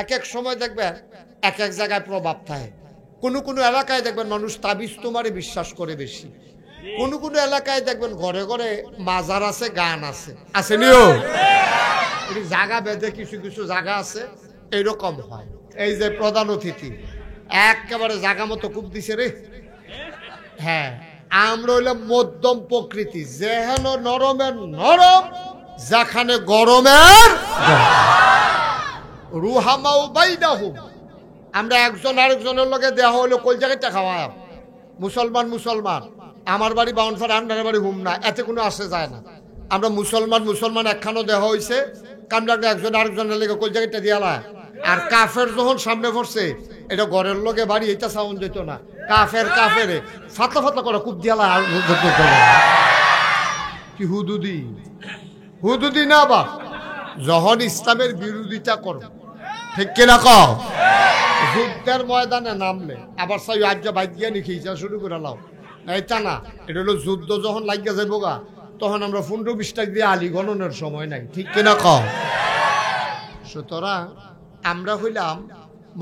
এক এক সময় দেখবেন এক এক জায়গায় প্রভাব থাকে। কোনো কোনো এলাকায় দেখবেন মানুষ তাবিজ তোমারে বিশ্বাস করে বেশি। কোনো কোনো এলাকায় দেখবেন ঘরে ঘরে মাজার আছে, গান আছে, আছে নিও জায়গা বেঁধে কিছু কিছু জায়গা আছে এইরকম হয়। এই যে প্রধান অতিথি একেবারে জায়গা মতো খুব দিছে রে। হ্যাঁ, আমরা হইলাম মধ্যম প্রকৃতি, যেহেন নরমের নরম, যেখানে গরমের রুহামাউ বাইদাহুম। আমরা একজন আরেকজনের লগে দেওয়া হইলো কোন জায়গাটা খাওয়া মুসলমান মুসলমান, আমার বাড়ি বাউনফার আপনার বাড়ি হুম না, এতে কোনো আসে যায় না। আমরা মুসলমান মুসলমান একখানো দেওয়া হয়েছে, কারণ একজন আরেকজনের লেগে কোন জায়গাটা দিয়ালা। আর কাফের যখন সামনে পড়ছে, এটা ঘরের লগে বাড়ি, এটা সাউন্ড যেত না। কাফের কাফেরে ফাতলা ফাতলা করে খুব দিয়ালা। কি হুদুদি হুদুদি না বা যখন ইসলামের বিরোধিতা করো, ঠিক কিনা কও, যুদ্ধের ময়দানে নামলে আবার সাই আজ বাইকিয়া নি খিচা শুরু করে লাও, এটা না। এটা হলো যুদ্ধ যখন লাগিয়া যাইব গা, তখন আমরা 15-20 দিয়ে আলী গণনের সময় নাই, ঠিক কিনা কও। সুতরাং আমরা হইলাম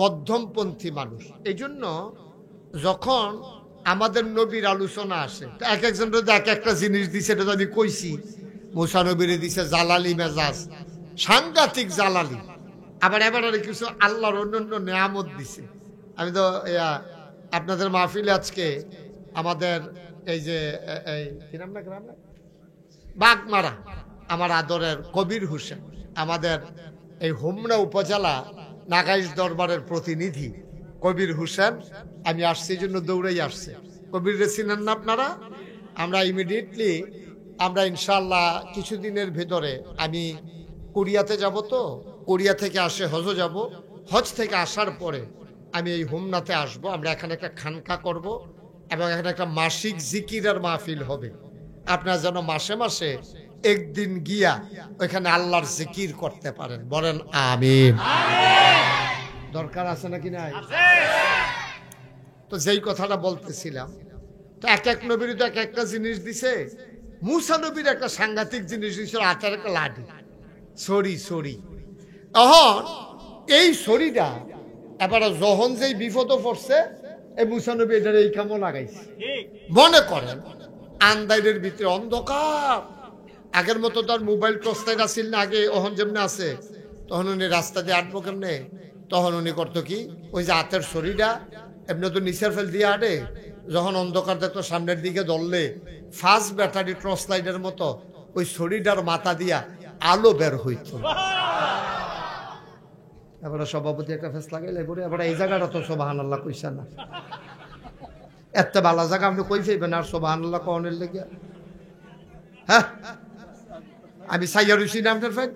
মধ্যমপন্থী মানুষ। এই জন্য যখন আমাদের নবীর আলোচনা আসে, এক একজন এক একটা জিনিস দিছে, এটা আমি কইছি। মুসা নবীরে দিছে জালালি মেজাজ, সাংঘাতিক জালালি। আবার এবার কিছু আল্লাহর অন্যান্য নিয়ামত দিছে। আমি তো আপনাদের মাহফিলে আজকে আমাদের এই যে কি নাম না গ্রাম না বাগমারা, আমার আদরের কবির হোসেন, আমাদের এই হোমনা উপজেলা নাগাইশ দরবারের প্রতিনিধি কবির হোসেন, আমি আসছি এই জন্য দৌড়াই আসছে। কবির চিনেন না আপনারা? আমরা ইমিডিয়েটলি আমরা ইনশাল্লাহ কিছুদিনের ভেতরে আমি কোরিয়াতে যাব, তো কোরিয়া থেকে আসে হজ যাব, হজ থেকে আসার পরে আমি এই হোমনাতে আসব। আমরা এখানে একটা খানকা করব এবং এখানে একটা মাসিক জিকিরের মাহফিল হবে। আপনারা যেন মাসে মাসে একদিন গিয়া ওইখানে আল্লাহর জিকির করতে পারেন, বলেন আমিন। দরকার আছে নাকি নাই? তো যেই কথাটা বলতেছিলাম, তো এক এক নবীর তো এক একটা জিনিস দিছে। মুসা নবীর একটা সাংঘাতিক জিনিস দিছিল, হাতের একটা লাঠি, ছড়ি। তখন এই ছড়িটা এবারে যখন যেই বিপদ পড়ছে, এই মুসা নবী এটার এই কামও লাগাইছে। মনে করেন আন্দাইরের ভিতরে অন্ধকার, আগের মতো তার মোবাইল টর্চলাইট আসিল না আগে, ওহন যেমনি আছে, তখন উনি রাস্তা দিয়ে আটবো কেমনে, তখন উনি করতো কি, ওই যে হাতের ছড়িটা এমনি তো নিচের ফেল দিয়ে আটে, যখন অন্ধকার দেখতো সামনের দিকে ধরলে ফার্স্ট ব্যাটারি টর্চ লাইটের মতো ওই ছড়িটার মাথা দিয়া আলো বের হইত। এবারে সভাপতি একটা ফেস লাগাইলে পরে এবার এই জায়গাটা তো সুবহানাল্লাহ কইছে না, এত ভালো জায়গা আপনি কই ফেলবেন আর সুবহানাল্লাহ কনের লেগে। হ্যাঁ, আমি সাইয়া রুচি নামটার ফেক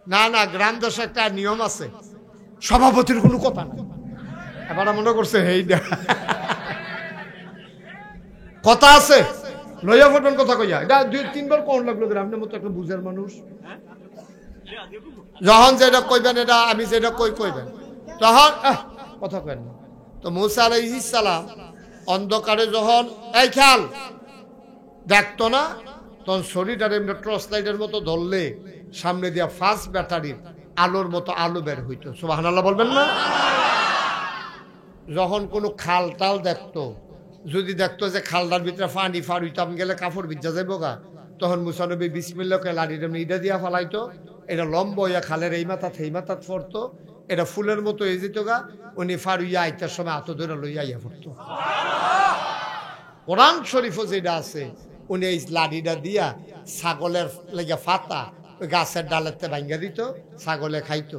না না, গ্রাম দেশে একটা নিয়ম আছে, সভাপতির কোনো কথা না। এবার মনে করছে হেই না কথা আছে, লইয়া ফোটবেন কথা কইয়া, এটা 2-3 বার কোন লাগলো আপনার মতো একটা বুঝার মানুষ। যখন যেটা কইবেন, এটা আমি যেটা কইবেন, তখন কথা কইবেন না। তো মুসা আলাইহিস সালাম অন্ধকারে যখন এই খেয়াল দেখতো না, তখন শরীরটার এমনি টর্চ লাইটের মতো ধরলে সামনে দিয়া ফার্স্ট ব্যাটারির আলোর মতো আলো বের হইতো। সুবহানাল্লাহ বলবেন না? যখন কোনো খাল টাল দেখতো, যদি দেখতো যে খালটার ভিতরে পানি ফার হইতাম গেলে কাপড় ভিজা যাইব গা, তখন মুসা নবী বিসমিল্লাহকে লাড়িটা ইটা দিয়া ফালাইতো, এটা লম্বা হইয়া খালের এই মাথা এই মাথাত পড়তো, এটা ফুলের মতো হয়ে যেত গা, উনি ফার হইয়া আইতার সময় হাত ধরে লইয়া ইয়া পড়তো। কোরআন শরীফও যেটা আছে, উনি এই লাড়িটা দিয়া ছাগলের লেগে ফাতা ওই গাছের ডালেতে ভাঙ্গা দিত, ছাগলে খাইতো।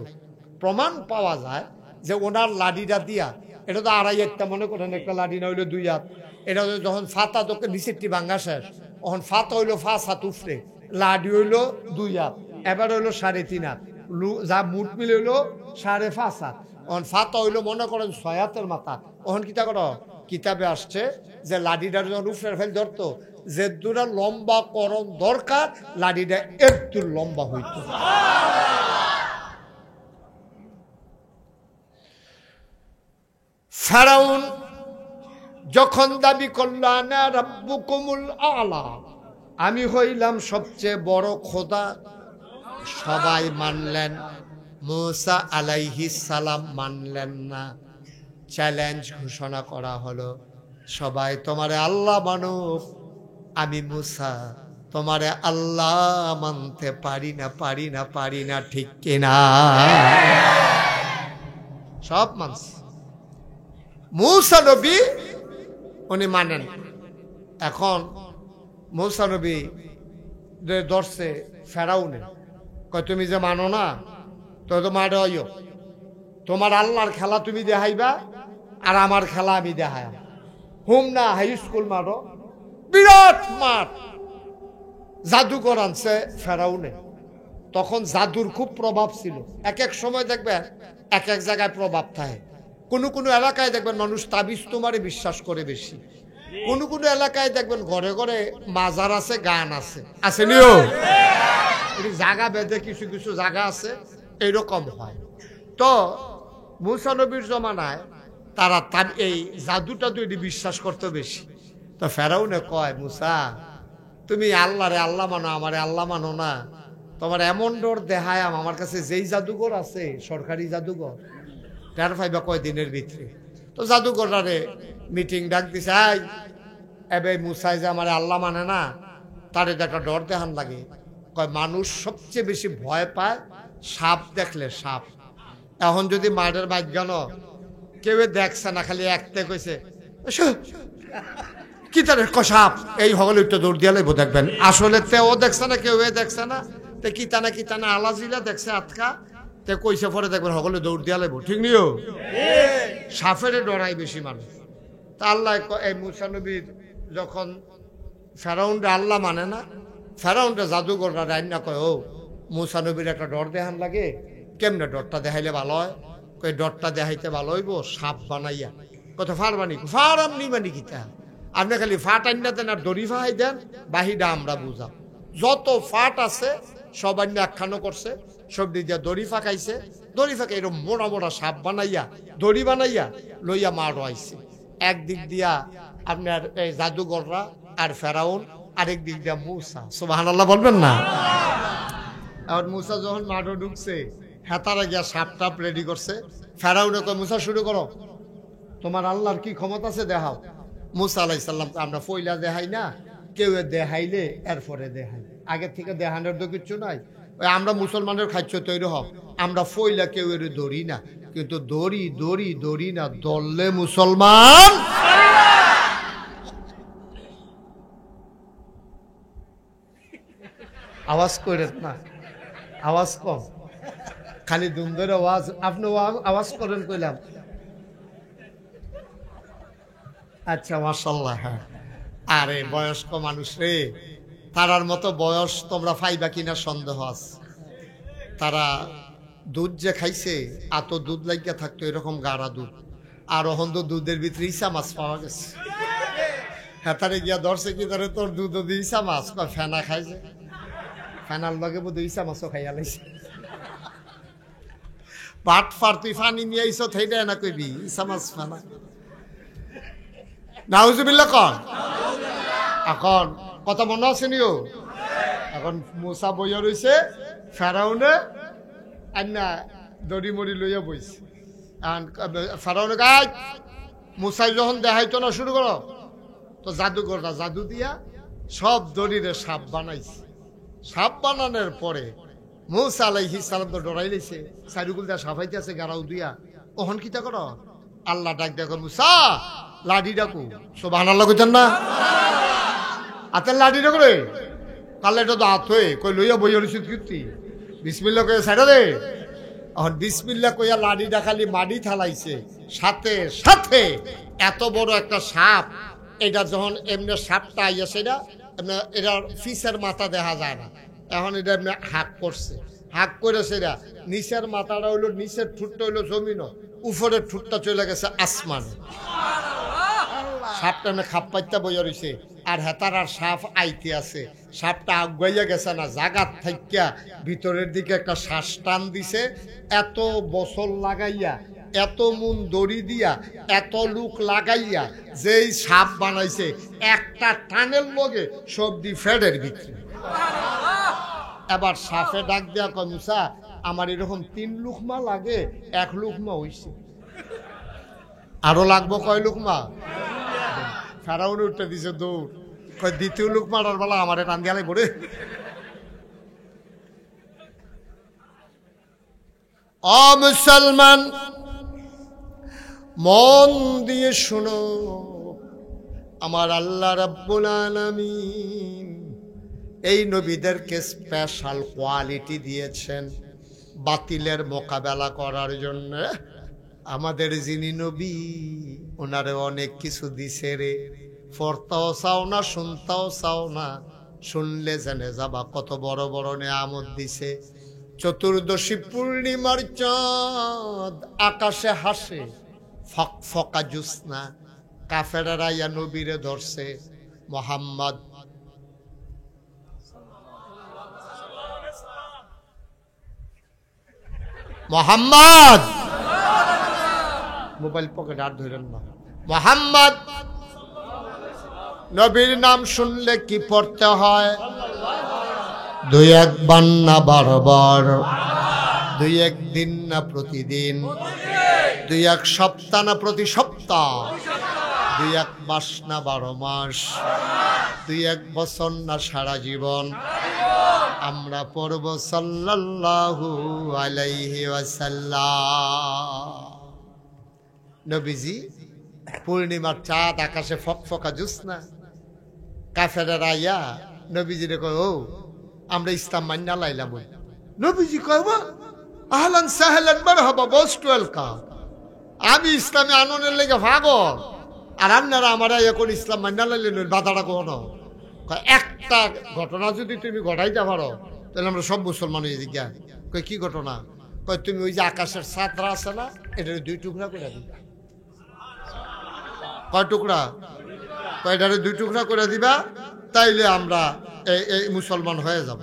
প্রমাণ পাওয়া যায় যে ওনার লাঠিটা দিয়া, এটা তো 2.5 মনে করেন, একটা লাঠি না হইলো 2 হাত, এটা যখন ফাতা তোকে নিচেরটি ভাঙ্গা শেষ, তখন ফাতা হইলো 5 হাত উফরে, লাঠি হইলো 2 হাত, এবার হইলো 3.5 হাত, যা মুঠ মিলে হইলো 5.5 হাত, তখন ফাতা হইলো মনে করেন 6 হাতের মাথা। তখন কিতা করো, কিতাবে আসছে যে লাঠিটা যখন উফরে ফেল ধরতো, যে দূরা লম্বা করণ দরকার, লাঠিটা একটু লম্বা হইতো। ফেরাউন যখন দাবি করল আনা রাব্বুকুমুল আলা, আমি হইলাম সবচেয়ে বড় খোদা, সবাই মানলেন, মূসা আলাইহিস সালাম মানলেন না। চ্যালেঞ্জ ঘোষণা করা হলো, সবাই তোমারে আল্লাহ মানুক, আমি মূসা তোমারে আল্লাহ মানতে পারি না, পারি না, পারি না, ঠিক কিনা? সব মানছে। মূসা নবী উনি মানেন। এখন মূসা নবী ধরছে ফেরাউনে, কয় তুমি যে মানো না, তো তোমার তোমার আল্লাহর খেলা তুমি দেখাইবা আর আমার খেলা আমি দেখাই। হুম না হাই স্কুল মারো, বিরাট মাঠ, জাদুঘর আনছে ফেরাউনে। তখন জাদুর খুব প্রভাব ছিল। এক এক সময় দেখবেন এক এক জায়গায় প্রভাব থাকে। কোনো কোনো এলাকায় দেখবেন মানুষ তাবিজ তোমারে বিশ্বাস করে বেশি। কোনো কোনো এলাকায় দেখবেন ঘরে ঘরে মাজার আছে, গান আছে, আছে নিও জায়গা বেঁধে কিছু কিছু জায়গা আছে, এইরকম হয়। তো মূসা নবীর জমানায় তারা তার এই জাদুটা তৈরি বিশ্বাস করতে বেশি। তো ফেরাউনে কয়, মূসা তুমি আল্লাহরে আল্লাহ মানো, আমারে আল্লাহ মানো না, তোমার এমন ডর দেখায় আমার কাছে যেই জাদুঘর আছে, সরকারি জাদুঘর, তার ফাইবা কয়দিনের ভিতরে। তো জাদুঘরারে মিটিং ডাক দিছে, এবে মূসাই যে আমার আল্লাহ মানে না, তার একটা ডর দেখান লাগে। কয় মানুষ সবচেয়ে বেশি ভয় পায় সাপ দেখলে, সাপ। এখন যদি মাঠের বাইজ্ঞান কেউ দেখছে না, খালি একতে কইছে কি তার সাপ, এই হগলে একটু দৌড় দিয়ে লাগবো দেখবেন। আসলে তেও দেখছে না, কেউ দেখছে না, তে কিতানা কিতানা আলাজিলা দেখছে আটকা, তে কইছে পরে দেখবেন হগলে দৌড় দিয়া লাগবো, ঠিক নিও। সাপের ডরাই বেশি মানুষ। তা আল্লাহ এই মূসা নবীর যখন ফেরাউনটা আল্লাহ মানে না, ফেরাউনটা জাদুঘররা রান্না কয়, ও মূসা নবীর একটা ডর দেখান লাগে, কেমনে ডরটা দেখাইলে ভালো হয়? কই ডরটা দেখাইতে ভালো হইব সাপ বানাইয়া। কত ফার বানি, ফার আপনি বানি কিতা, আপনি খালি ফাট আন্না দেন আর দড়ি ফাহাই দেন, বাহিটা আমরা বুঝাম। যত ফাট আছে সব আন্না একখানো করছে, সব দিক দিয়া দড়ি ফাঁকাইছে, দড়ি ফাঁকা এরকম মোড়া মোড়া সাপ বানাইয়া দড়ি বানাইয়া লইয়া মার আইছে। একদিক দিয়া আপনার এই জাদুঘররা আর ফেরাউন, আরেক দিক দিয়া মূসা। সুবহানাল্লাহ বলবেন না? আর মূসা যখন মাঠে ঢুকছে, হেতারা গিয়া সাপ টাপ রেডি করছে। ফেরাউনে কয়, মূসা শুরু করো, তোমার আল্লাহর কি ক্ষমতা আছে দেখাও। মূসা আলাইহিস সালাম, আমরা ফইলা দেখাই না, কেউ দেখাইলে এরপরে দেখাই, আগে থেকে দেখানোর তো কিছু নাই। ওই আমরা মুসলমানের খাদ্য তৈরি হোক, আমরা ফইলা কেউ এর ধরি না, কিন্তু দড়ি দড়ি দড়ি না দললে মুসলমান। আওয়াজ করেন না, আওয়াজ কম, খালি দুমদের আওয়াজ। আপনি আওয়াজ করেন কইলাম, আচ্ছা মাশাআল্লাহ। হ্যাঁ, আরে বয়স্ক মানুষ রে, তারার মতো বয়স তোমরা পাইবা কিনা সন্দেহ আছে। তারা দুধ যে খাইছে, এত দুধ লাগিয়া থাকতো এরকম গাঢ়া দুধ, আর ওখান তো দুধের ভিতরে ইসা মাছ পাওয়া গেছে। হ্যাঁ, তারে গিয়া ধরছে কি ধরে, তোর দুধ দিয়ে ইসা মাছ, ফেনা খাইছে, ফেনার লগে বোধ ইসা মাছও খাইয়া লাইছে। পাট ফার তুই ফানি নিয়ে আইস, সেইটা না কইবি ইসা মাছ ফেনা। নাউজুবিল্লাহ কর। এখন কথা মনে আছে নিও। এখন মূসা বইয়া রইছে, ফেরাউনে আন্না দড়ি মড়ি লইয়া বইছে। ফেরাউনে গাছ মূসাই যখন দেখাইতো না শুরু করো, তো জাদুঘরটা জাদু দিয়া সব দড়িরে সাপ বানাইছে। সাপ বানানোর পরে মূসা আলাইহিস সালাম তো ডরাই লইছে, চারিগুল দিয়া সাফাইতে আছে গাড়াও দিয়া। ওহন কিতা করো, আল্লাহ ডাক দেখো, মূসা লাঠি ডাকু। সুবহানাল্লাহ কইতেন না? হাতের লাঠি ডাকো রে, কালে এটা তো হাত হয়ে কই লইয়া বইয়া রইছিস কীর্তি, বিসমিল্লাহ কইয়া ছাড়া দে। এখন বিসমিল্লাহ কইয়া লাঠিটা খালি মাটি থালাইছে, সাথে সাথে এত বড় একটা সাপ। এটা যখন এমনি সাপটা আইয়া, সেটা এটার ফিসের মাথা দেখা যায় না। এখন এটা এমনি হাঁক করছে, হাঁক করে সেটা নিচের মাথাটা হইলো, নিচের ঠুটটা হইলো জমিন, উপরের ঠুটটা চলে গেছে আসমানে। সাপটা না খাপ পাইতে বইয়া রয়েছে, আর হেতার আর সাপ আইতে আছে। সাপটা আগুয়াইয়া গেছে না, জাগাত থাইকা ভিতরের দিকে একটা শ্বাস টান দিছে। এত বছর লাগাইয়া, এত মন দড়ি দিয়া, এত লোক লাগাইয়া যেই সাপ বানাইছে, একটা টানের লগে সবজি ফেডের ভিতরে এবার সাফে ডাক দেয়া কয় মুসা আমার এরকম 3 লুকমা লাগে, 1 লুকমা হইছে, আরো লাগবো কয় লুকমা? ফেরাউন উঠতে দিছে দৌড়, কয় দ্বিতীয় লুকমাটার বেলা আমারে টান দিয়া লাগবে রে। ও মুসলমান মন দিয়ে শোনো, আমার আল্লাহ রাব্বুল আলামিন এই নবীদেরকে স্পেশাল কোয়ালিটি দিয়েছেন বাতিলের মোকাবেলা করার জন্য। আমাদের যিনি নবী ওনারে অনেক কিছু দিছে রে, পড়তাও চাও না, শুনতাও চাও না, শুনলে জেনে যাবা কত বড় বড় নেয়ামত দিছে। চতুর্দশী পূর্ণিমার চাঁদ আকাশে হাসে, ফকফকা জুসনা, কাফেরেরা ইয়া নবীরে ধরছে, মোহাম্মদ মোহাম্মদ, মোবাইল পকেট আর ধরেন না, মোহাম্মদ নবীর নাম শুনলে কি পড়তে হয়? 2-1 বার না 12 বার, 2-1 দিন না প্রতিদিন, 2-1 সপ্তাহ না প্রতি সপ্তাহ, 2-1 মাস না 12 মাস, 2-1 বছর না সারা জীবন। আমরা পড়ব সাল্লাল্লাহু আলাইহি ওয়াসাল্লাম। নবীজি পূর্ণিমার চাঁদ আকাশে ফকফকা জুসনা, কাফেরেরা আইয়া নবীজিরে কয় ও আমরা ইসলাম মান্না লাইলাম। নবীজি কয় আহলান সাহলান মারহাবা, মোস্ট ওয়েলকাম, আমি ইসলামে আনন্দের লেগে ভাগল, আর আপনারা আমার এখন ইসলাম মান্না লাইলেন, বাধাটা কোনো একটা ঘটনা যদি তুমি ঘটাইতে পারো তাহলে আমরা সব মুসলমান হয়ে যাই। কয় কি ঘটনা? কয় তুমি ওই যে আকাশের ছাতরা আছে না, এটার 2 টুকরা করে দিবা। কয় টুকরা? কয় এটারে 2 টুকরা করে দিবা, তাইলে আমরা এই মুসলমান হয়ে যাব।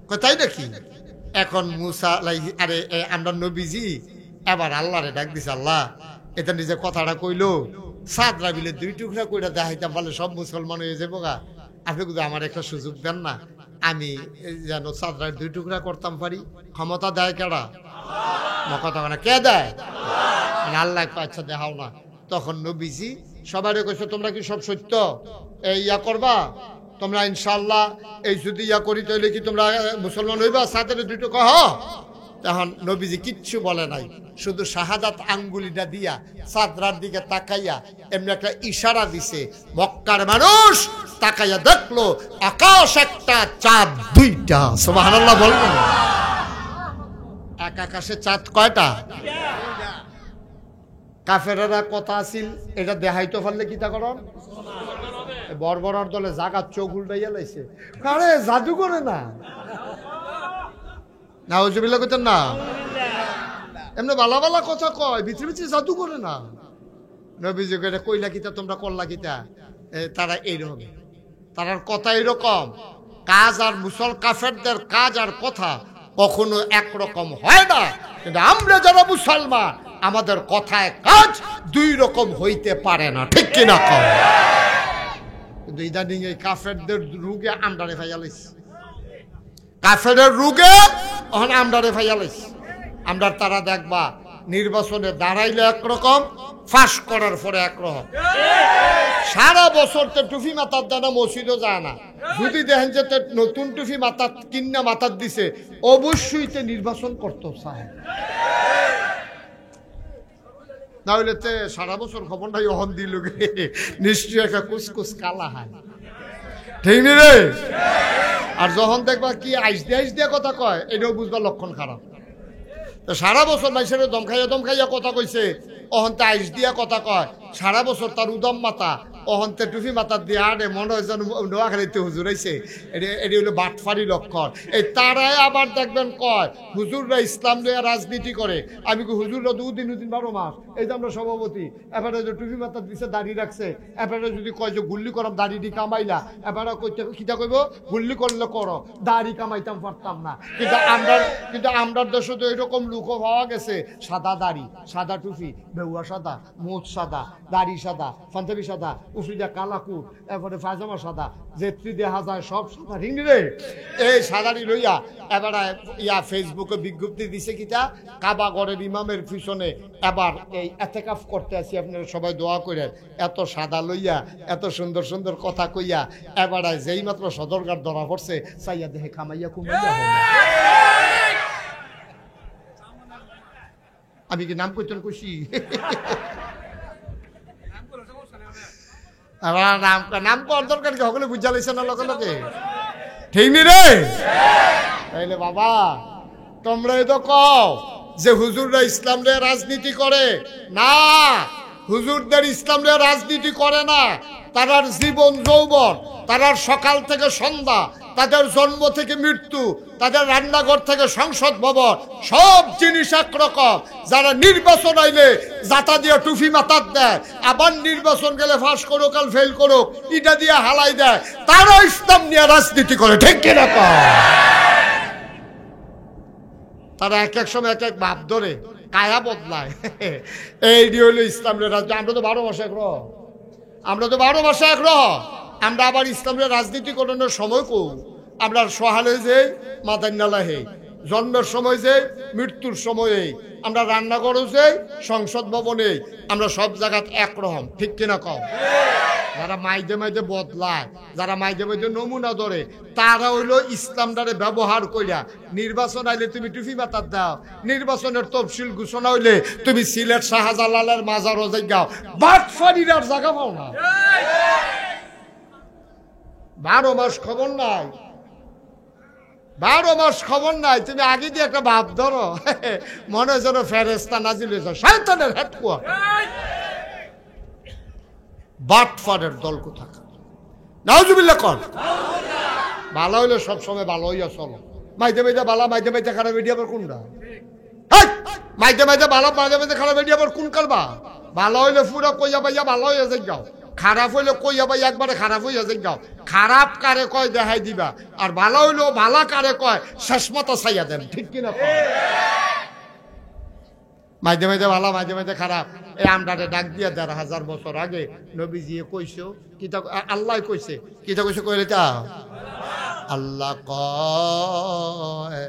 কয় তাই নাকি? এখন মুসা আরে আমরা নবীজি এবার আল্লাহরে ডাক দিছে, আল্লাহ এটা নিজে কথাটা কইলো ছাতরা বিলে 2 টুকরা করে দেখাইতাম বলে সব মুসলমান হয়ে যাবো গা, আপনি কিন্তু আমার একটা সুযোগ দেন না, আমি যেন চাঁদরায় 2 টুকরা করতাম পারি। ক্ষমতা দেয় কেডা? কথা না, কে দেয়? আল্লাহ। আচ্ছা দেখাও না। তখন নবীজি সবাই কইছে তোমরা কি সব সত্য এই ইয়া করবা? তোমরা ইনশাআল্লাহ এই যদি ইয়া করি তাহলে কি তোমরা মুসলমান হইবা? সাথে 2 টুকরা হ। তখন নবীজি কিচ্ছু বলে নাই, শুধু শাহাদাত আঙ্গুলিটা দিয়া চাঁদরার দিকে তাকাইয়া এমনি একটা ইশারা দিছে। মক্কার মানুষ তাকাইয়া দেখলো আকাশ একটা, চাঁদ 2টা। সুবহানাল্লাহ বলবেন? এক আকাশে চাঁদ কয়টা? কাফেরেরা কথা আছিল এটা দেখাইতে পারলে কি তা করন? বর্বরার দলে জাগাত চোখ উল্টাইয়া লাইছে, আরে জাদু করে না, নাউজুবিল্লাহ কইতেন না, এমনি বালা বালা কথা কয়, ভিতরে ভিতরে জাদু করে না। নবীজি কইরা কইলা কিতা তোমরা করলা কিতা? তারা এইরকম, তার কথা এরকম, কাজ আর কাফেরদের কাজ আর কথা কখনো একরকম হয় না, কিন্তু আমরা যারা মুসলমান আমাদের কথায় কাজ 2 রকম হইতে পারে না, ঠিক কিনা কও? কিন্তু ইদানিং এই কাফেরদের রোগে আমরা রেফাইয়া লাইছি, কাফেরের রোগে ওখানে আমরা রেফাইয়া লাইছি। আমরা তারা দেখবা নির্বাচনে দাঁড়াইলে একরকম, ফাঁস করার পরে একরকম। সারা বছর তো টুপি মাথার দেয় না, মসজিদও যায় না। যদি দেখেন যে নতুন টুপি মাথার কিন্না মাথার দিছে, অবশ্যই তো নির্বাচন করতে চায়, না হইলে তে সারা বছর খবর নাই অহন দিল নিশ্চয়ই একটা কুসকুস কালা হয়, ঠিক নি রে? আর যখন দেখবা কি আইস দিয়ে কথা কয়, এটাও বুঝবা লক্ষণ খারাপ। তো সারা বছর মানুষের দম খাইয়া কথা কইছে, অহন্তে আইস দিয়া কথা কয়, সারা বছর তার উদম মাথা, অহন্তে টুপি মাথার দিয়ে আনে, মনে হয় যেন নোয়াখালীতে হুজুর আইছে। এটি হলো বাটফারি লক্ষণ। এই তারাই আবার দেখবেন কয় হুজুররা ইসলাম নিয়ে রাজনীতি করে। আমি কি হুজুররা 2 দিন 12 মাস, এই যে আমরা সভাপতি, এবারে যে টুপি মাথার দিছে দাড়ি রাখছে, এবারে যদি কয় যে গুল্লি করম দাড়িটি কামাইলা, এবারে কইতে কিতা কইব গুল্লি করলে করো, দাড়ি কামাইতাম পারতাম না। কিন্তু আমরার দেশে তো এরকম লুকও পাওয়া গেছে, সাদা দাড়ি, সাদা টুপি, বেউয়া সাদা, মুখ সাদা, দাড়ি সাদা, পাঞ্জাবি সাদা, উফিদা কালাকুট এরপরে পায়জামা সাদা যেত্রী দেখা যায় সব সাদা রিংনি রে এই সাদারি লইয়া এবার ফেসবুকে বিজ্ঞপ্তি দিছে কিটা কাবা ঘরের ইমামের পিছনে এবার এই এতেকাফ করতে আসি আপনারা সবাই দোয়া করেন এত সাদা লইয়া এত সুন্দর সুন্দর কথা কইয়া এবার যেই মাত্র সদরঘাট ধরা পড়ছে চাইয়া দেহে কামাইয়া কুমাইয়া আমি কি নাম করতেন খুশি নাম করার দরকার কি সকলে বুঝা লাইছে না লোকে লোকে ঠিক নি রে তাইলে বাবা তোমরা তো কও যে হুজুররা ইসলামরে রাজনীতি করে না হুজুরদের ইসলামরে রাজনীতি করে না তারার জীবন যৌবন তারার সকাল থেকে সন্ধ্যা তাদের জন্ম থেকে মৃত্যু তাদের রান্নাঘর থেকে সংসদ ভবন সব জিনিস একরকম যারা নির্বাচন আইলে জাতা দিয়ে টুফি মাথার দেয় আবার নির্বাচন গেলে ফাঁস করুক আর ফেল করুক ইটা দিয়ে হালাই দেয় তারা ইসলাম নিয়ে রাজনীতি করে ঠিক কিনা তারা এক এক সময় এক এক ভাব ধরে কায়া বদলায় এই হলো ইসলামের রাজনীতি আমরা তো 12 মাসে একরকম আমরা তো 12 মাসে একরকম আমরা আবার ইসলামের রাজনীতি করানোর সময় কো আমরা সহালে যে মাদান্নালা হে জন্মের সময় যে মৃত্যুর সময়ে আমরা রান্নাঘরে যে সংসদ ভবনে আমরা সব জায়গায় একরকম ঠিক কিনা কও যারা মাইদে মাইদে বদলায় যারা মাইদে মাইদে নমুনা ধরে তারা হইলো ইসলামটারে ব্যবহার কইরা নির্বাচন আইলে তুমি টুপি মাথার দাও নির্বাচনের তফসিল ঘোষণা হইলে তুমি সিলেট শাহজালালের মাজারও যাও বাটফারির জায়গা পাও না 12 মাস খবর নাই 12 মাস খবর নাই তুমি আগে দিয়ে একটা ভাব ধরো মনে যেন ফেরেস্তা নাজিল হয়েছে শয়তানের হেডকোয়ার্টার বাটফারের দল কোথাকার নাউজুবিল্লাহ কর ভালো হইলে সবসময় ভালো হইয়া চলো মাইতে মাইতে বালা মাইতে মাইতে খারাপ এটি আবার কোনটা মাইতে মাইতে বালা মাইতে মাইতে খারাপ এটি আবার কোন কারবা ভালো হইলে পুরো কইয়া পাইয়া ভালো হইয়া যাও খারাপ হইলে কইয়া পাইয়া একবারে খারাপ হইয়া যাও খারাপ কারে কয় দেখাই দিবা আর ভালো হইলেও ভালা কারে কয় শেষ মতো চাইয়া দেন ঠিক কিনা মাঝে মাঝে ভালো মাঝে মাঝে খারাপ এই আমরাতে ডাক দিয়া ১,৫০০ বছর আগে নবীজি কইছো কিতা আল্লাহ কইছে কিতা কইছে কইলে তা আল্লাহ কয়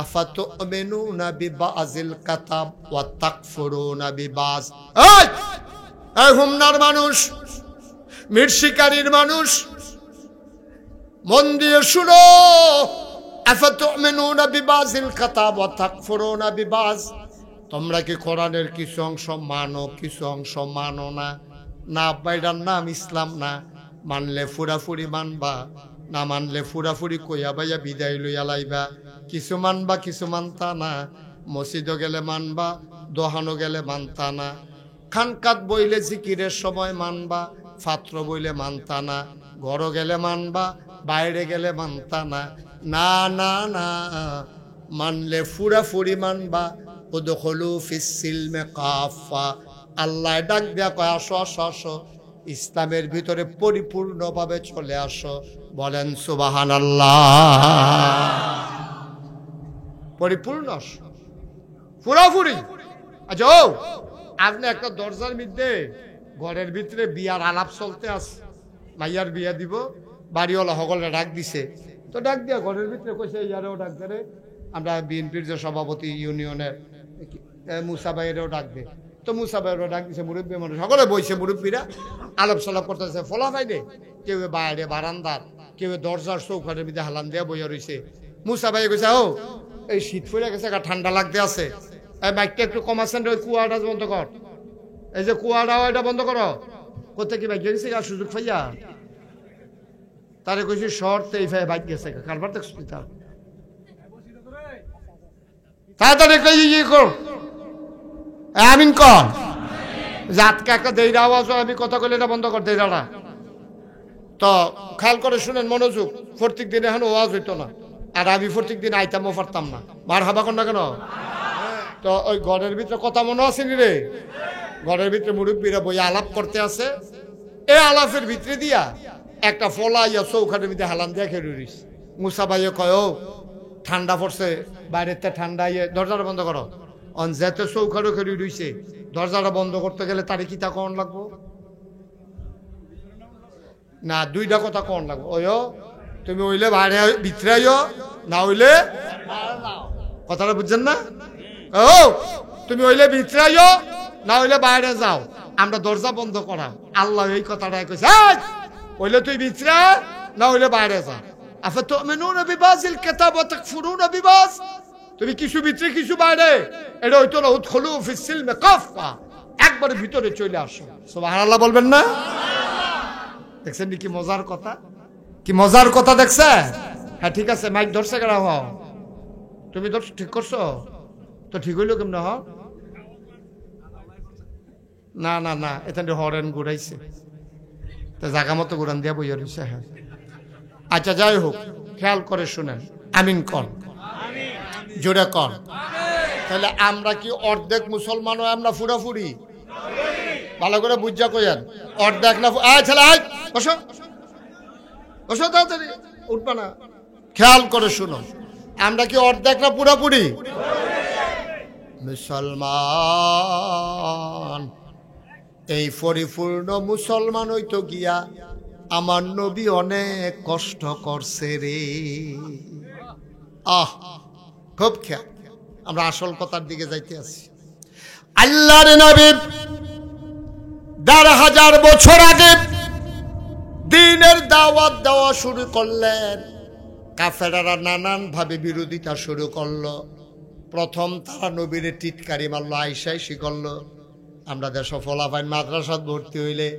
আফাতুমিনুনা বিবাযিল কাতাব ওয়া তাকফুরুনা বিবাজ এই হুমনার মানুষ মির্শিকারীর মানুষ মন দিয়ে শুনো আফাতুমিনুনা বিবাযিল কাতাব ওয়া তাকফুরুনা বিবাজ তোমরা কি কোরআনের কিছু অংশ মানো কিছু অংশ মানো না না বাইরার নাম ইসলাম না মানলে ফুরাফুরি মানবা না মানলে ফুরাফুরি কইয়া বাইয়া বিদায় লইয়া লাইবা কিছু মানবা কিছু মানতা না মসজিদও গেলে মানবা দোহানো গেলে মানতা না খানকাত বইলে জিকিরের সময় মানবা ফাত্র বইলে মানতা না ঘরও গেলে মানবা বাইরে গেলে মানতা না না না না মানলে ফুরাফুরি মানবা উদখুলু ফিস সিলমে কাফা আল্লাহ ডাক দেয়া কয় আসো আসো আসো ইসলামের ভিতরে পরিপূর্ণভাবে চলে আসো বলেন সুবহানাল্লাহ পরিপূর্ণ পুরাপুরি আচ্ছা ও আপনি একটা দরজার মধ্যে ঘরের ভিতরে বিয়ার আলাপ চলতে আছে মাইয়ার বিয়া দিব বাড়িওয়ালা সকলে ডাক দিছে তো ডাক দিয়া ঘরের ভিতরে কইছে ইয়ারেও ডাক ধরে আমরা বিএনপির যে সভাপতি ইউনিয়নের মুসা ভাইয়েরও ডাকবে তো মুসা ভাইয়েরও ডাক দিছে মুরব্বী মানুষ সকলে বইছে মুরব্বীরা আলাপ সালাপ করতেছে ফলা ভাইরে কেউ বাইরে বারান্দার কেউ দরজার চৌকাঠের মধ্যে হালান দিয়া বইয়া রয়েছে মুসা ভাই কইছে ও এই শীত পড়ে গেছে ঠান্ডা লাগতে আছে এই বাইকটা একটু কমাচ্ছেন ওই কুয়াটা বন্ধ কর এই যে কুয়াটা ওইটা বন্ধ করো কোথায় কি বাইক গেছে আর সুযোগ পাইয়া তারে কইছি শর্ট এই ভাই বাইক গেছে কারবার দেখছি তার তাড়াতাড়ি কই ইয়ে কর আমিন কর জাতকে একটা দেইরা আওয়াজ আমি কথা কইলে এটা বন্ধ কর দেইরাটা তো খেয়াল করে শুনেন মনোযোগ প্রত্যেক দিন এখন ওয়াজ হইতো না আর আমি প্রত্যেক দিন আইতামও পারতাম না মার হাবা কর না কেন তো ওই ঘরের ভিতরে কথা মনে আছে নি রে ঘরের ভিতরে মুরব্বীরা বই আলাপ করতে আছে এই আলাপের ভিতরে দিয়া একটা ফলা ইয়া চৌখাটের মধ্যে হালান দিয়া খেয়ে রইস মুসা ভাইয়ে কয় ও ঠান্ডা পড়ছে বাইরের ঠান্ডা ইয়ে দরজাটা বন্ধ করো অন যেতে চৌখাটও খেয়ে রইছে দরজাটা বন্ধ করতে গেলে তারে কি তা কখন লাগবো না, দুইটা কথা কোন লাগবে। ওইও তুমি হইলে বাইরে ভিতরে আইও, না হইলে কথাটা বুঝছেন না? ও তুমি হইলে ভিতরে আইও, না হইলে বাইরে যাও। আমরা দরজা বন্ধ করা, আল্লাহ এই কথাটাই কইছে, হইলে তুই ভিতরে না হইলে বাইরে যা। আফাতুমিনুনা বিবাযিল কিতাব ওয়া তাকফুরুনা বিবায, তুমি কিছু ভিতরে কিছু বাইরে, এটা হইতো না উদখুলু ফিস সিলমি কাফা, একবারে ভিতরে চলে আসো। সুবহানাল্লাহ বলবেন না? দেখছেন কি মজার কথা, কি মজার কথা দেখছে? হ্যাঁ ঠিক আছে, মাইক ধরছে কেন? তুমি ধর ঠিক করছো তো, ঠিক হইলো কেমন? না না না, এখানে হরেন ঘুরাইছে, তো জাগা মতো ঘুরান দিয়া বইয়া রয়েছে। হ্যাঁ আচ্ছা, যাই হোক, খেয়াল করে শুনেন, আমিন কর, জোরে কর। তাহলে আমরা কি অর্ধেক মুসলমান হয়, আমরা ফুরাফুরি? ভালো করে বুঝা কইেন, অর্ধেক না? ছেলে বসো বসো, তাড়াতাড়ি উঠবা না। খেয়াল করে শুনো, আমরা কি অর্ধেক না পুরাপুরি মুসলমান? এই পরিপূর্ণ মুসলমান হইতো গিয়া আমার নবী অনেক কষ্ট করছে রে। খুব খেয়াল, আমরা আসল কথার দিকে যাইতে আছি। আল্লাহর নবী ১,৫০০ বছর আগে দ্বীনের দাওয়াত দেওয়া শুরু করলেন। কাফেররা নানান ভাবে বিরোধিতা শুরু করলো। প্রথম তারা নবীরে টিটকারি মারলো, আইসাইসি করলো। আমরা দেশ ফলাফাইন মাদ্রাসাত ভর্তি হইলে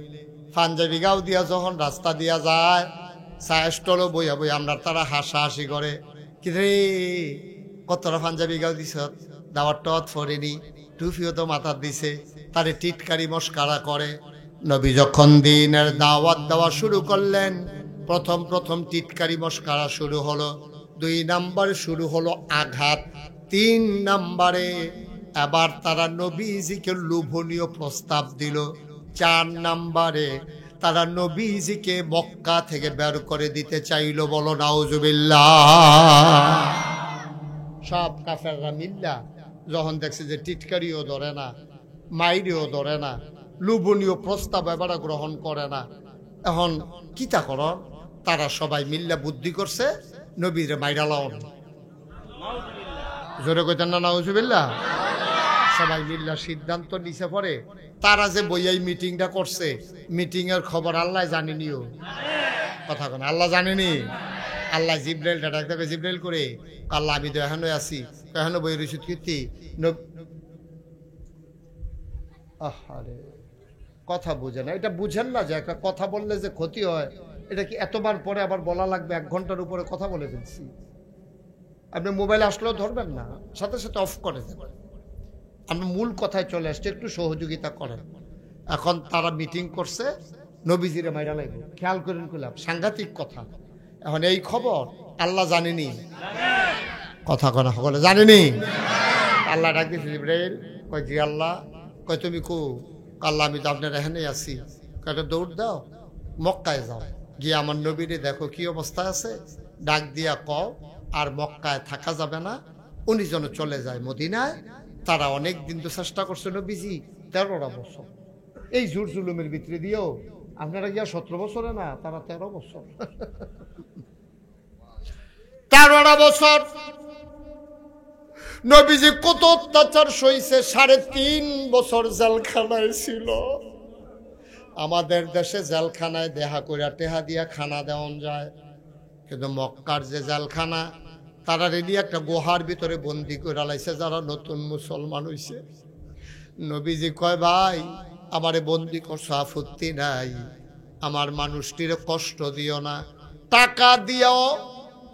পাঞ্জাবি গাও দিয়া যখন রাস্তা দিয়া যায়, চায়ের স্টলও বইয়া বই আমরা তারা হাসাহাসি করে, কি রে কতটা পাঞ্জাবি গাও দিছ, দাওয়াত টত ফরেনি, টুফিও তো মাথার দিছে, তারে টিটকারি মস্কারা করে। নবী যখন দ্বীনের দাওয়াত দেওয়া শুরু করলেন, প্রথম প্রথম টিটকারি মস্কারা শুরু হলো। ২ নম্বরে শুরু হলো আঘাত। ৩ নম্বরে এবার তারা নবীজিকে লোভনীয় প্রস্তাব দিল। ৪ নম্বরে তারা নবীজিকে মক্কা থেকে বের করে দিতে চাইল। বলো নাউজুবিল্লাহ। সব কাফেররা মিল্লা যখন দেখছে যে টিটকারিও ধরে না, মাইরিও ধরে না, লোভনীয় প্রস্তাব এবার গ্রহণ করে না, এখন কিতা কর, তারা সবাই মিল্লা বুদ্ধি করছে নবীরে মাইরা লাউন। জোরে কইতেন না নাউজুবিল্লাহ? সবাই মিল্লা সিদ্ধান্ত নিছে। পরে তারা যে বইয়াই মিটিংটা করছে, মিটিং এর খবর আল্লাহ জানেনিও। কথা কোন আল্লাহ জানেনি? আল্লাহ জিব্রাইলটা ডাকতে, জিব্রাইল করে আল্লাহ আমি তো এখনো আছি, এখনো বই রয়েছি কীর্তি। আরে কথা বুঝে না, এটা বুঝেন না যে একটা কথা বললে যে ক্ষতি হয়, এটা কি এতবার পরে আবার বলা লাগবে? 1 ঘন্টার উপরে কথা বলে ফেলছি। আপনি মোবাইল আসলেও ধরবেন না, সাথে সাথে অফ করে দেবেন। আমরা মূল কথায় চলে আসছি, একটু সহযোগিতা করেন। এখন তারা মিটিং করছে নবীজিরে মাইরা লাগবে। খেয়াল করেন কুলাব, সাংঘাতিক কথা। এখন এই খবর আল্লাহ জানেনি, কথা কনা সকলে জানেনি। আল্লাহ ডাক দিয়েছে জিবরাইল, কয় জি আল্লাহ। কয় তুমি কো? আল্লাহ আমি তো আপনার এখানে আছি। কয়টা দৌড় দাও, মক্কায় যাও, গিয়ে আমার নবীরে দেখো কি অবস্থা আছে, ডাক দিয়া কও আর মক্কায় থাকা যাবে না, উনি যেন চলে যায় মদিনায়। তারা অনেক দিন তো চেষ্টা করছে নবীজি, 13টা বছর এই জোর জুলুমের ভিতরে দিয়েও। আপনারা গিয়া 17 বছরে না, তারা 13 বছর। 13টা বছর নবীজি কত অত্যাচার সইছে। 3.5 বছর জেলখানায় ছিল। আমাদের দেশে জেলখানায় দেহা কইরা টেহা দিয়া খানা দেওয়ান যায়, কিন্তু মক্কার যে জেলখানা, তারা রেডি একটা গুহার ভিতরে বন্দি করে লাইছে যারা নতুন মুসলমান হইছে। নবীজি কয় ভাই আমারে বন্দি করছো, আপত্তি নাই, আমার মানুষটির কষ্ট দিও না। টাকা দিও।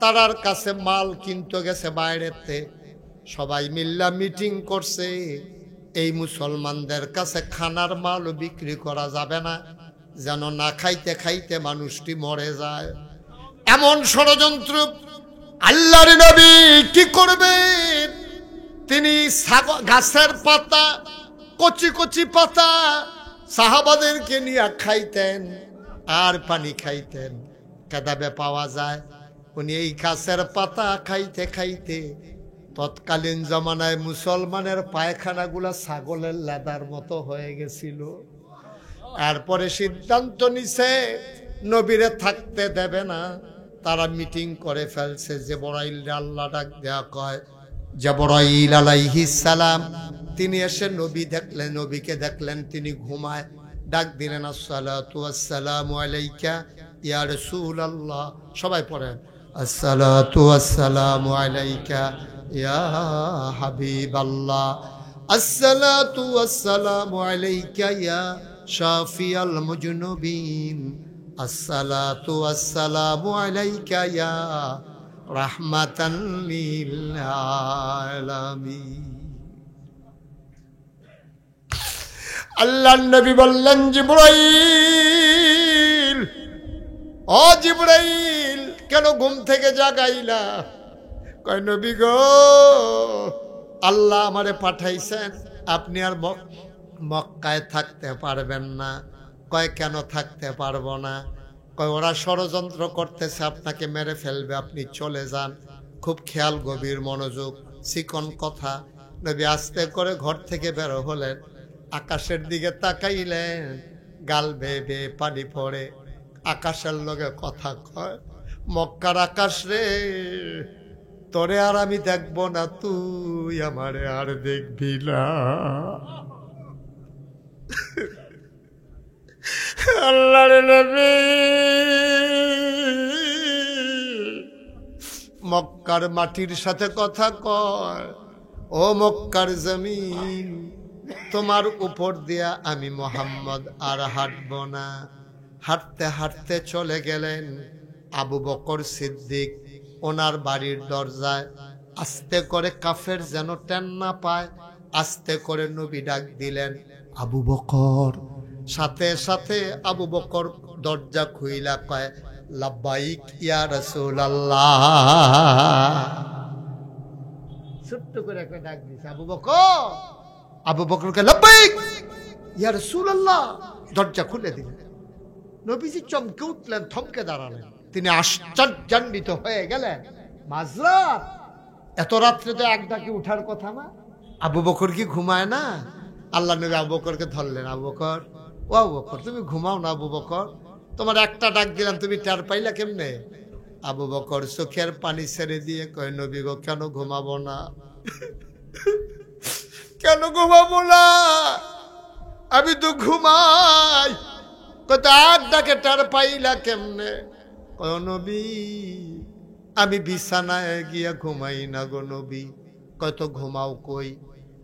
তারার কাছে মাল কিনতে গেছে বাইরেতে, সবাই মিল্লা মিটিং করছে এই মুসলমানদের কাছে খানার মাল বিক্রি করা যাবে না, যেন না খাইতে খাইতে মানুষটি মরে যায়। এমন ষড়যন্ত্র। আল্লাহর নবী কি করবে? তিনি গাছের পাতা, কচি কচি পাতা সাহাবাদেরকে নিয়ে খাইতেন আর পানি খাইতেন। কেদাবে পাওয়া যায় উনি এই গাছের পাতা খাইতে খাইতে তৎকালীন জমানায় মুসলমানের পায়খানাগুলা ছাগলের লেদার মতো হয়ে গেছিল। এরপরে সিদ্ধান্ত নিছে নবীরে থাকতে দেবে না। তারা মিটিং করে ফেলছে। জিবরাইল আল্লাহ ডাক দেয়া কয়, জিবরাইল আলাইহিস সালাম তিনি এসে নবী দেখলেন, নবীকে দেখলেন তিনি ঘুমায়। ডাক দিলেন, আসসালাতু ওয়াসসালামু আলাইকা ইয়া রাসূলুল্লাহ। সবাই পড়েন, আসসালাতু ওয়াসসালামু আলাইকা ইয়া হাবিবাল্লাহ, আসসালাতু ওয়াসসালামু আলাইকা ইয়া শাফিয়াল মুজনুবিন, আসসালাতু ওয়াসসালামু আলাইকা ইয়া রাহমাতান লিল আলামিন। আল্লাহর নবী বললেন, জিবরাইল, ও জিবরাইল, কেন ঘুম থেকে জাগাইলা? কয়, নবী গো, আল্লাহ আমারে পাঠাইছেন, আপনি আর মক্কায় থাকতে পারবেন না। কয়, কেন থাকতে পারবো না? কয়, ওরা ষড়যন্ত্র করতেছে, আপনাকে মেরে ফেলবে, আপনি চলে যান। খুব খেয়াল, গভীর মনোযোগ, চিকন কথা। নবী আস্তে করে ঘর থেকে বের হলেন, আকাশের দিকে তাকাইলেন, গাল বেয়ে বেয়ে পানি পড়ে। আকাশের লগে কথা কয়, মক্কার আকাশ রে, তোরে আর আমি দেখবো না, তুই আমারে আর দেখবি না। আল্লাহর নবী মক্কার মাটির সাথে কথা কয়, ও মক্কার জমিন, তোমার উপর দিয়া আমি মুহাম্মদ আর হাঁটব না। হাঁটতে হাঁটতে চলে গেলেন আবু বকর সিদ্দিক ওনার বাড়ির দরজায়। আস্তে করে, কাফের যেন টেন না পায়, আস্তে করে নবী ডাক দিলেন, আবু বকর। সাথে সাথে আবু বকর দরজা খুইলা কয়, লাব্বাইক ইয়া রাসূলুল্লাহ। ছোট্ট করে একটা ডাক দিছে, আবু বকর। আবু বকরকে লাব্বাইক ইয়া রাসূলুল্লাহ, দরজা খুলে দিলেন। নবীজি চমকে উঠলেন, থমকে দাঁড়ালেন। তিনি আশ্চর্যান্বিত হয়ে গেলেন, মাঝরাত, এত রাত্রে তো এক ডাকে উঠার কথা না। আবু বকর কি ঘুমায় না? আল্লাহ নবী আবু বকরকে ধরলেন, আবু বকর, ও আবু বকর, তুমি ঘুমাও না আবু বকর? তোমার একটা ডাক দিলাম, তুমি টের পাইলা কেমনে? আবু বকর চোখের পানি ছেড়ে দিয়ে কয়, নবী গো, কেন ঘুমাবো না? কেন ঘুমাবো না? আমি তো ঘুমাই। কত আর ডাকে টের পাইলা কেমনে? কয়, নবী, আমি বিছানায় গিয়া ঘুমাই না গো নবী। কত ঘুমাও কই?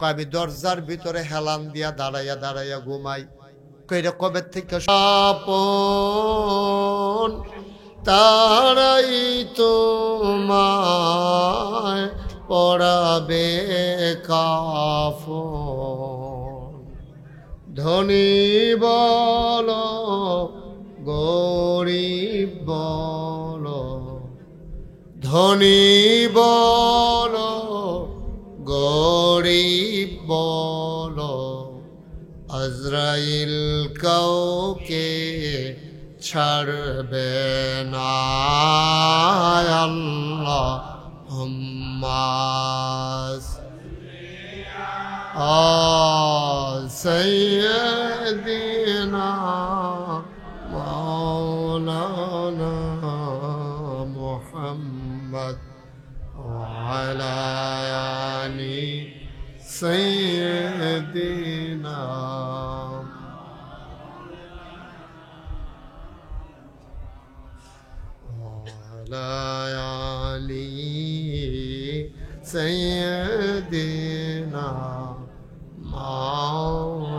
কয়, আমি দরজার ভিতরে হেলান দিয়া দাঁড়াইয়া দাঁড়াইয়া ঘুমাই। কইরা কবে থেকে আপন তারাই তোমায় পরাবে কাফন। ধনী বল গরিব বল, ধনী বল গরিব বল, আজরাইল কাউকে ছাড়বে না। আল্লাহুম্মা সাইয়্যিদিনা মাওলানা মুহাম্মদ ওয়া আলা আলি সাইয়্যিদিনা। سيدنا مولانا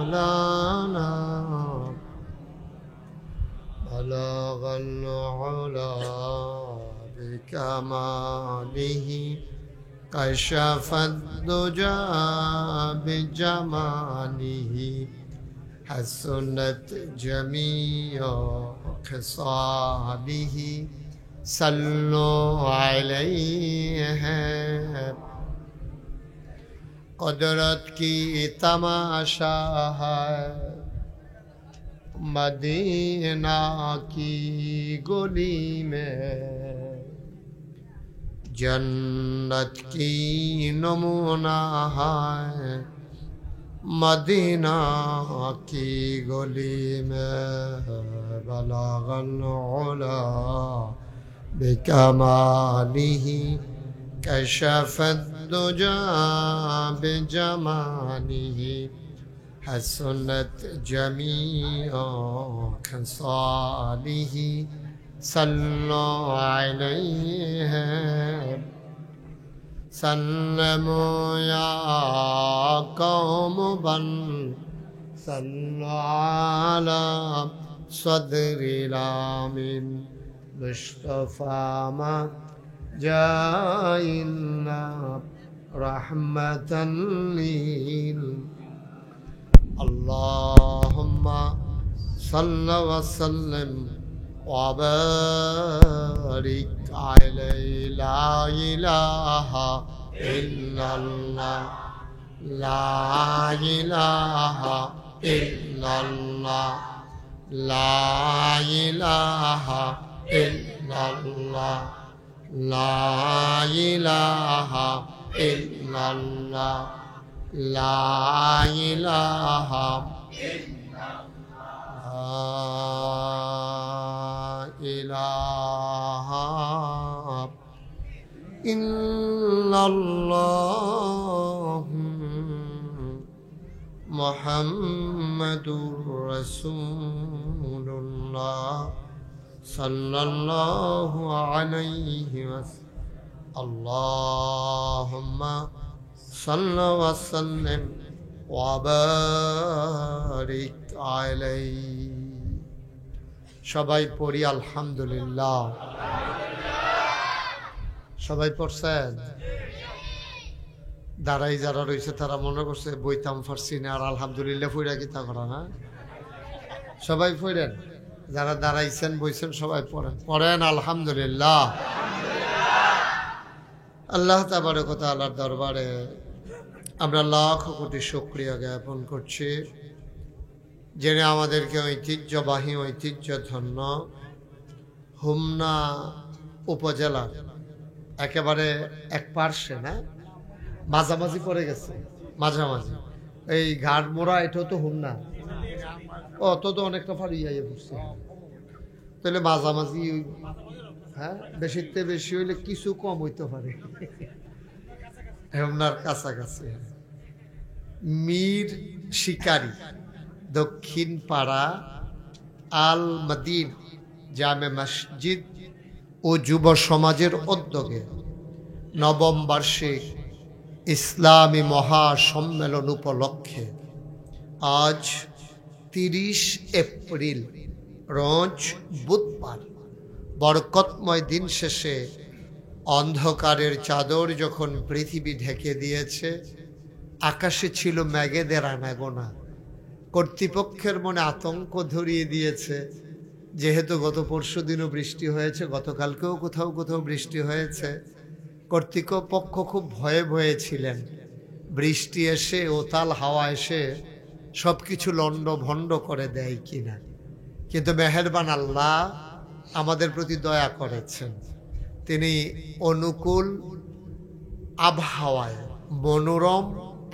بلغ العلا بكماله كشف الدجى بجماله حسنت جميع خصاله صلوا عليه। قدرت کی تماشا ہے مدینہ کی گلی میں، جنت کی نمونہ ہے मदीना की गली में बलगल उला बिकमालिही कशफत दुजा बिजमालिही हसनत जमीअ खसालिही सल्लु अलैहि सल्लमु या कौम बन सल्लु अला सदरिल आमिन मुस्तफा मा जाइल्ला रहमतन लिल अल्लाहुम्मा सल्लि व सल्लिम व बारिक अलैहि ला इलाहा इल्लल्लाह ला इलाहा इल्लल्लाह ला इलाहा इल्लल्लाह ला इलाहा इल्लल्लाह ला इलाहा इलाहा इल्लल्लाह मुहम्मदुर रसूलुल्लाह सल्लल्लाहु अलैहि वसल्लम अल्लाहुम्मा सल्लि व सल्लिम व बारिक अलैहि সবাই পড়ি আলহামদুলিল্লাহ সবাই পড়ছেন দাঁড়াই যারা রয়েছে তারা মনে করছে বইতাম ফারসি না আর আলহামদুলিল্লাহ পড়া কিতা করা না সবাই পড়েন যারা দাঁড়াইছেন বইছেন সবাই পড়েন পড়েন আলহামদুলিল্লাহ আল্লাহ তাবারক ওয়া তাআলার দরবারে আমরা লাখ কোটি শুকরিয়া জ্ঞাপন করছি যিনি আমাদেরকে ঐতিহ্যবাহী ঐতিহ্যধন্য হোমনা উপজেলা একেবারে এক পার্শ্বে না মাঝামাঝি পড়ে গেছে মাঝামাঝি এই ঘাটমোড়া এটাও তো হোমনা অত তো অনেকটা ফাড়ি যাইয়ে পড়ছে তাহলে মাঝামাঝি হ্যাঁ বেশিতে বেশি হইলে কিছু কম হইতে পারে হোমনার কাছাকাছি মীর শিকারী দক্ষিণ পাড়া আল মদিন জামে মসজিদ ও যুব সমাজের উদ্যোগে নবম বার্ষিক ইসলামী মহাসম্মেলন উপলক্ষে আজ 30 এপ্রিল রোজ বুধবার বরকতময় দিন শেষে অন্ধকারের চাদর যখন পৃথিবী ঢেকে দিয়েছে আকাশে ছিল মেঘেদের আনাগোনা কর্তৃপক্ষের মনে আতঙ্ক ধরিয়ে দিয়েছে যেহেতু গত পরশুদিনও বৃষ্টি হয়েছে গতকালকেও কোথাও কোথাও বৃষ্টি হয়েছে কর্তৃপক্ষ খুব ভয়ে ভয়ে ছিলেন বৃষ্টি এসে ওতাল হাওয়া এসে সব কিছু লণ্ডভণ্ড করে দেয় কিনা কিন্তু মেহেরবান আল্লাহ আমাদের প্রতি দয়া করেছেন তিনি অনুকূল আবহাওয়ায় মনোরম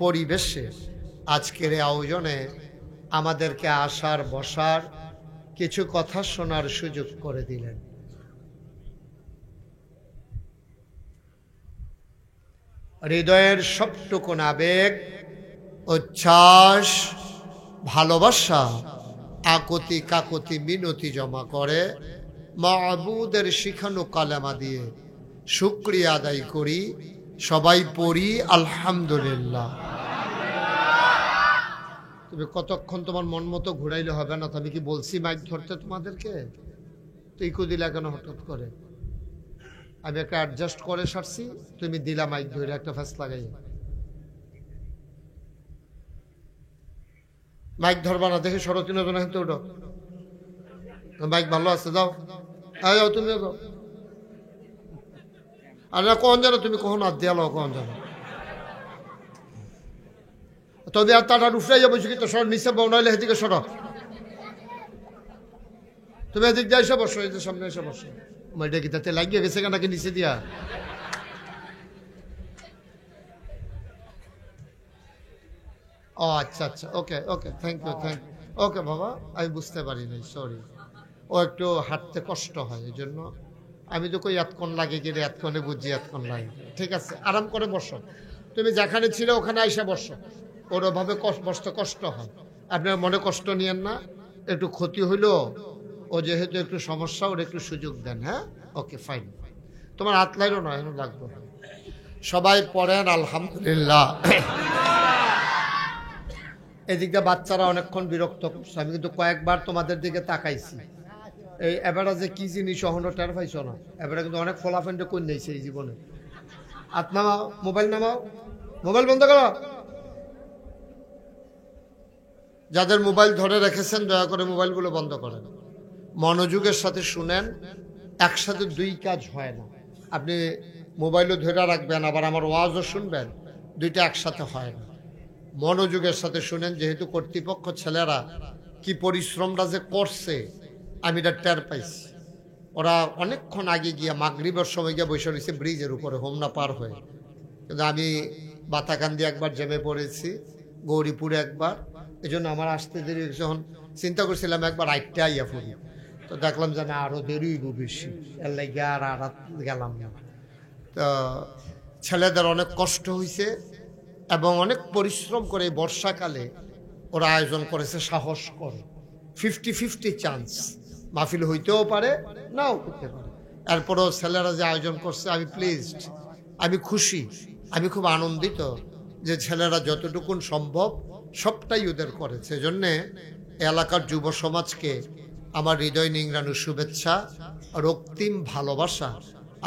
পরিবেশে আজকের এই আয়োজনে আমাদেরকে আসার বসার কিছু কথা শোনার সুযোগ করে দিলেন হৃদয়ের সবটুকুন আবেগ উচ্ছ্বাস ভালোবাসা আকুতি কাকুতি মিনতি জমা করে মাবুদের শিখানো কালেমা দিয়ে শুকরিয়া আদায় করি সবাই পড়ি আলহামদুলিল্লাহ তুমি কতক্ষণ তোমার মন মতো ঘুরাইলে হবে না আমি কি বলছি মাইক ধরতে তোমাদেরকে তুই দিলা কেন হঠাৎ করে আমি একটা অ্যাডজাস্ট করে সারছি তুমি দিলা মাইক ধরে একটা ফ্যাস লাগাই মাইক ধরবা না দেখে সরতি নজনা কিন্তু ওঠো মাইক ভালো আছে যাও যাও তুমি যাও আর না কখন জানো তুমি কখন হাত দিয়ালো কখন জানো তবে আর তারা উফরাইয়া বসে কিন্তু সর নিচে বউ নইলে সেদিকে সর তুমি এদিক দিয়ে এসে বসো এই যে সামনে এসে বসো মাইটা কি তাতে লাগিয়ে গেছে নাকি নিচে দিয়া ও আচ্ছা আচ্ছা, ওকে ওকে, থ্যাংক ইউ ওকে বাবা, আমি বুঝতে পারি নাই, সরি। ও একটু হাঁটতে কষ্ট হয়, এই জন্য আমি তো কই এতক্ষণ লাগে গেলে এতক্ষণে বুঝি এতক্ষণ লাগে। ঠিক আছে, আরাম করে বসো, তুমি যেখানে ছিল ওখানে আইসা বসো। ওর ওভাবে বসতে কষ্ট হয়, আপনার মনে কষ্ট নিয়েন না। একটু ক্ষতি হইলো, ও যেহেতু একটু সমস্যা, ওর একটু সুযোগ দেন। হ্যাঁ, ওকে ফাইন। তোমার হাত লাইলো না, এখন লাগবে। সবাই পড়েন আলহামদুলিল্লাহ। এদিকে বাচ্চারা অনেকক্ষণ বিরক্ত করছে, আমি কিন্তু কয়েকবার তোমাদের দিকে তাকাইছি। এই এবারে যে কি জিনিস অহনো টের পাইছো না, এবারে কিন্তু অনেক ফলাফেন্ডে কই নিয়েছে এই জীবনে। হাত নামাও, মোবাইল নামাও, মোবাইল বন্ধ করো। যাদের মোবাইল ধরে রেখেছেন দয়া করে মোবাইলগুলো বন্ধ করেন, মনোযোগের সাথে শুনেন। একসাথে দুই কাজ হয় না। আপনি মোবাইলও ধরে রাখবেন আবার আমার ওয়াজও শুনবেন, দুইটা একসাথে হয় না। মনোযোগের সাথে শুনেন, যেহেতু কর্তৃপক্ষ ছেলেরা কি পরিশ্রমটা যে করছে আমি এটা টের পাইছি। ওরা অনেকক্ষণ আগে গিয়া মাগরিবের সময় গিয়ে বসে রয়েছে ব্রিজের উপরে, হোমনা পার হয়ে। কিন্তু আমি বাতাকান্দি একবার জেমে পড়েছি, গৌরীপুরে একবার, এই জন্য আমার আসতে দেরি। যখন চিন্তা করছিলাম একবার আইটটা আইয়া পড়ি, তো দেখলাম যে না, আরও দেরি হইব বেশি, এর লাগে আর গেলাম না। তো ছেলেদের অনেক কষ্ট হয়েছে এবং অনেক পরিশ্রম করে বর্ষাকালে ওরা আয়োজন করেছে। সাহস করে 50-50 চান্স, মাহফিল হইতেও পারে নাও করতে পারে। এরপরও ছেলেরা যে আয়োজন করছে আমি প্লিজড, আমি খুশি, আমি খুব আনন্দিত যে ছেলেরা যতটুকুন সম্ভব সবটাই ওদের করেছে। এজন্যে এলাকার যুব সমাজকে আমার হৃদয় নিংড়ানো শুভেচ্ছা, রক্তিম ভালোবাসা।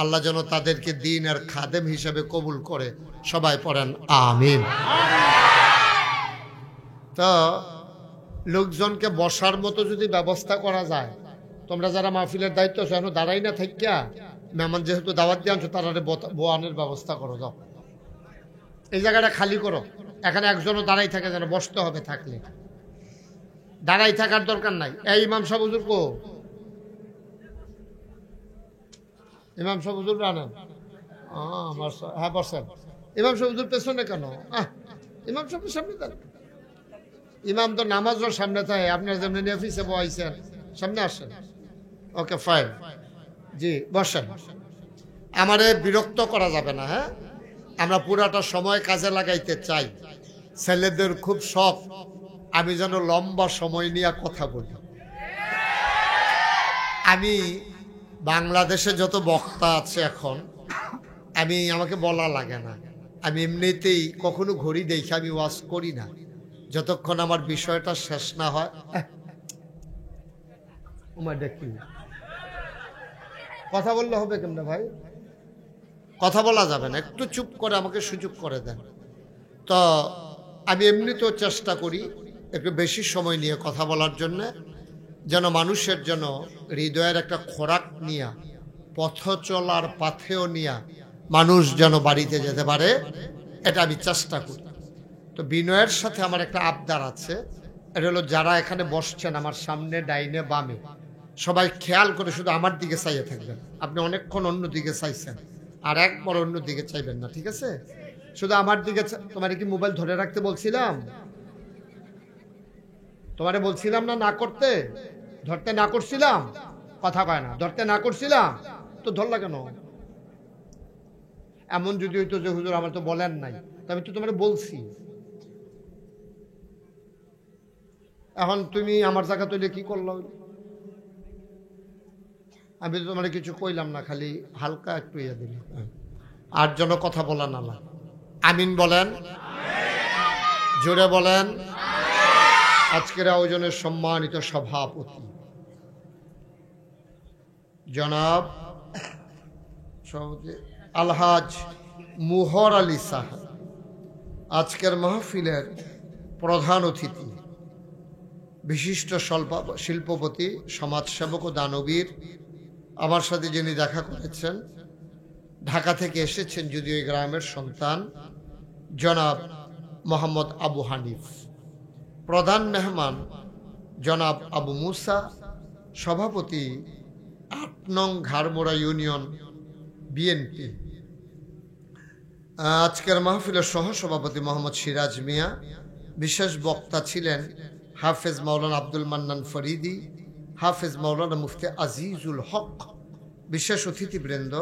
আল্লাহ যেন তাদেরকে দ্বীনের খাদেম হিসেবে কবুল করে। সবাই পড়েন আমিন। তো লোকজনকে বসার মতো যদি ব্যবস্থা করা যায়, তোমরা যারা মাহফিলের দায়িত্ব যেন দাঁড়াই না থাকিয়া, মেহমান যেহেতু দাওয়াত দিয়ে আনছো তারা বোয়ানের ব্যবস্থা করো, যাও এই জায়গাটা খালি করো। এখানে একজনও দাঁড়াই থাকে যেন, বসতে হবে, থাকলে দাঁড়াই থাকার দরকার নাই। এই ইমাম সাহেব হুজুর কো, ইমাম সাহেব হুজুর আনেন। হ্যাঁ বসেন। ইমাম সাহেব হুজুর পেছনে কেন? ইমাম সাহেবের সামনে দাঁড়ান। ইমাম তো নামাজের সামনে থাকে, আপনার যেমনি নেফিসে বসাইছেন, সামনে আসেন। ওকে ফাইন, জি বসেন। আমারে বিরক্ত করা যাবে না। হ্যাঁ, আমরা পুরাটা সময় কাজে লাগাইতে চাই। ছেলেদের খুব শখ আমি যেন লম্বা সময় নিয়ে কথা বলি। আমি বাংলাদেশে যত বক্তা আছে এখন, আমাকে বলা লাগে না, আমি এমনিতেই কখনো ঘড়ি দেখে আমি ওয়াজ করি না যতক্ষণ আমার বিষয়টা শেষ না হয়। কথা বললে হবে কেমনে ভাই? কথা বলা যাবে না, একটু চুপ করে আমাকে সুযোগ করে দেন। তো আমি এমনিতেও চেষ্টা করি একটু বেশি সময় নিয়ে কথা বলার জন্য, যেন মানুষের জন্য হৃদয়ের একটা খোরাক নিয়া, পথ চলার পাথেও নিয়া মানুষ যেন বাড়িতে যেতে পারে, এটা আমি চেষ্টা করি। তো বিনয়ের সাথে আমার একটা আবদার আছে, এটা হলো যারা এখানে বসছেন আমার সামনে ডাইনে বামে, সবাই খেয়াল করে শুধু আমার দিকে চাইয়ে থাকবেন। আপনি অনেকক্ষণ অন্য দিকে চাইছেন, আর একবার অন্য দিকে চাইবেন না, ঠিক আছে? শুধু আমার দিকে। তোমারে কি মোবাইল ধরে রাখতে বলছিলাম? তোমারে বলছিলাম না না করতে? ধরতে না করছিলাম? কথা কয় না, ধরতে না করছিলাম তো ধরলা কেন? এমন যদি হইতো যে হুজুর আমার তো বলেন নাই, আমি তো তোমারে বলছি। এখন তুমি আমার জায়গা তৈরি কি করলো? আমি তো তোমার কিছু কইলাম না, খালি হালকা একটু ইয়ে দিল। আর যেন কথা বলা না। আমিন বলেন, জোরে বলেন। আজকের আয়োজনের সম্মানিত সভাপতি জনাব আলহাজ মুহর আলী সাহেব, আজকের মাহফিলের প্রধান অতিথি, বিশিষ্ট শিল্পপতি, সমাজসেবক ও দানবীর, আমার সাথে যিনি দেখা করেছেন, ঢাকা থেকে এসেছেন যদিও এই গ্রামের সন্তান, জনাব মোহাম্মদ আবু হানিফ। প্রধান মেহমান জনাব আবু মুসা, সভাপতি ৮ নং ঘাড়মোড়া ইউনিয়ন বিএনপি। আজকের মাহফিলের সহসভাপতি মোহাম্মদ সিরাজ মিয়া, বিশেষ বক্তা ছিলেন হাফেজ মাওলানা আব্দুল মান্নান ফরিদি, হাফেজ মাওলানা মুফতি আজিজুল হক, বিশেষ অতিথিবৃন্দ,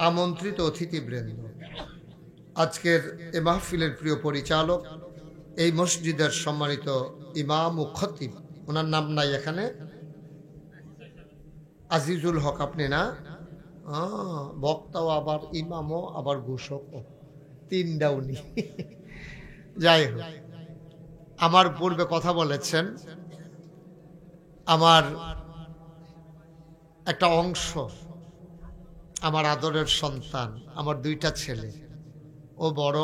আমন্ত্রিত অতিথিবৃন্দ, আজকের এ মাহফিলের প্রিয় পরিচালক, এই মসজিদের সম্মানিত ইমাম ও খতিব, ওনার নাম নাই এখানে, আজিজুল হক আপনি না? বক্তাও আবার ইমামও আবার ঘোষকও, তিনটা উনি। যাই হোক, আমার পূর্বে কথা বলেছেন, আমার একটা অংশ, আমার আদরের সন্তান, আমার দুইটা ছেলে, ও বড়,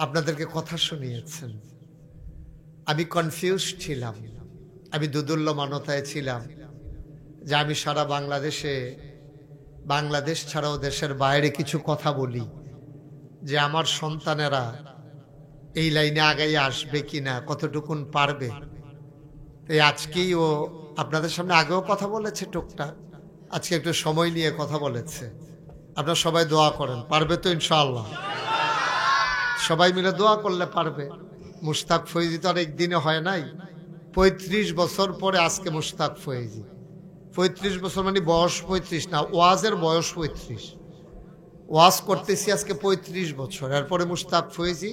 আপনাদেরকে কথা শুনিয়েছেন। আমি কনফিউজ ছিলাম, আমি দুদুল্যমানতায় ছিলাম যে আমি সারা বাংলাদেশে, বাংলাদেশ ছাড়াও দেশের বাইরে কিছু কথা বলি, যে আমার সন্তানেরা এই লাইনে আগাই আসবে কিনা, কতটুকুন পারবে। তাই আজকেই ও আপনাদের সামনে আগেও কথা বলেছে টুকটাক, আজকে একটু সময় নিয়ে কথা বলেছে। আপনারা সবাই দোয়া করেন, পারবে তো ইনশাআল্লাহ? সবাই মিলে দোয়া করলে পারবে। মুশতাক ফয়েজি তো আর একদিনে হয় নাই, 35 বছর পরে আজকে মুশতাক ফয়েজি। 35 বছর মানে বয়স 35 না, ওয়াজের বয়স 35। ওয়াজ করতেছি আজকে 35 বছর, এরপরে মুশতাক ফয়েজি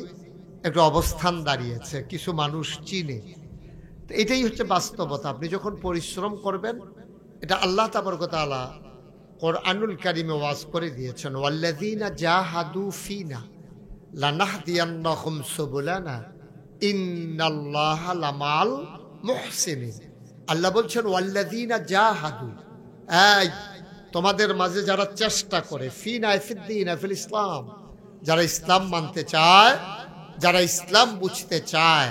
একটু অবস্থান দাঁড়িয়েছে, কিছু মানুষ চিনে। তো এটাই হচ্ছে বাস্তবতা। আপনি যখন পরিশ্রম করবেন, এটা আল্লাহ তাবারক ওয়া তাআলা কোরআনুল কারীমে ওয়াজ করে দিয়েছেন, ওয়াল্লাযীনা জাহাদু ফিনা লানাহদিয়ান্নাহুম সুবুলানা ইন্নাল্লাহা লামাল মুহসিনিন। আল্লাহ বলছেন ওয়াল্লাযীনা জাহাদু, এই তোমাদের মাঝে যারা চেষ্টা করে, ফিনা ফিদ্দিন ফিল ইসলাম, যারা ইসলাম মানতে চায়, যারা ইসলাম বুঝতে চায়,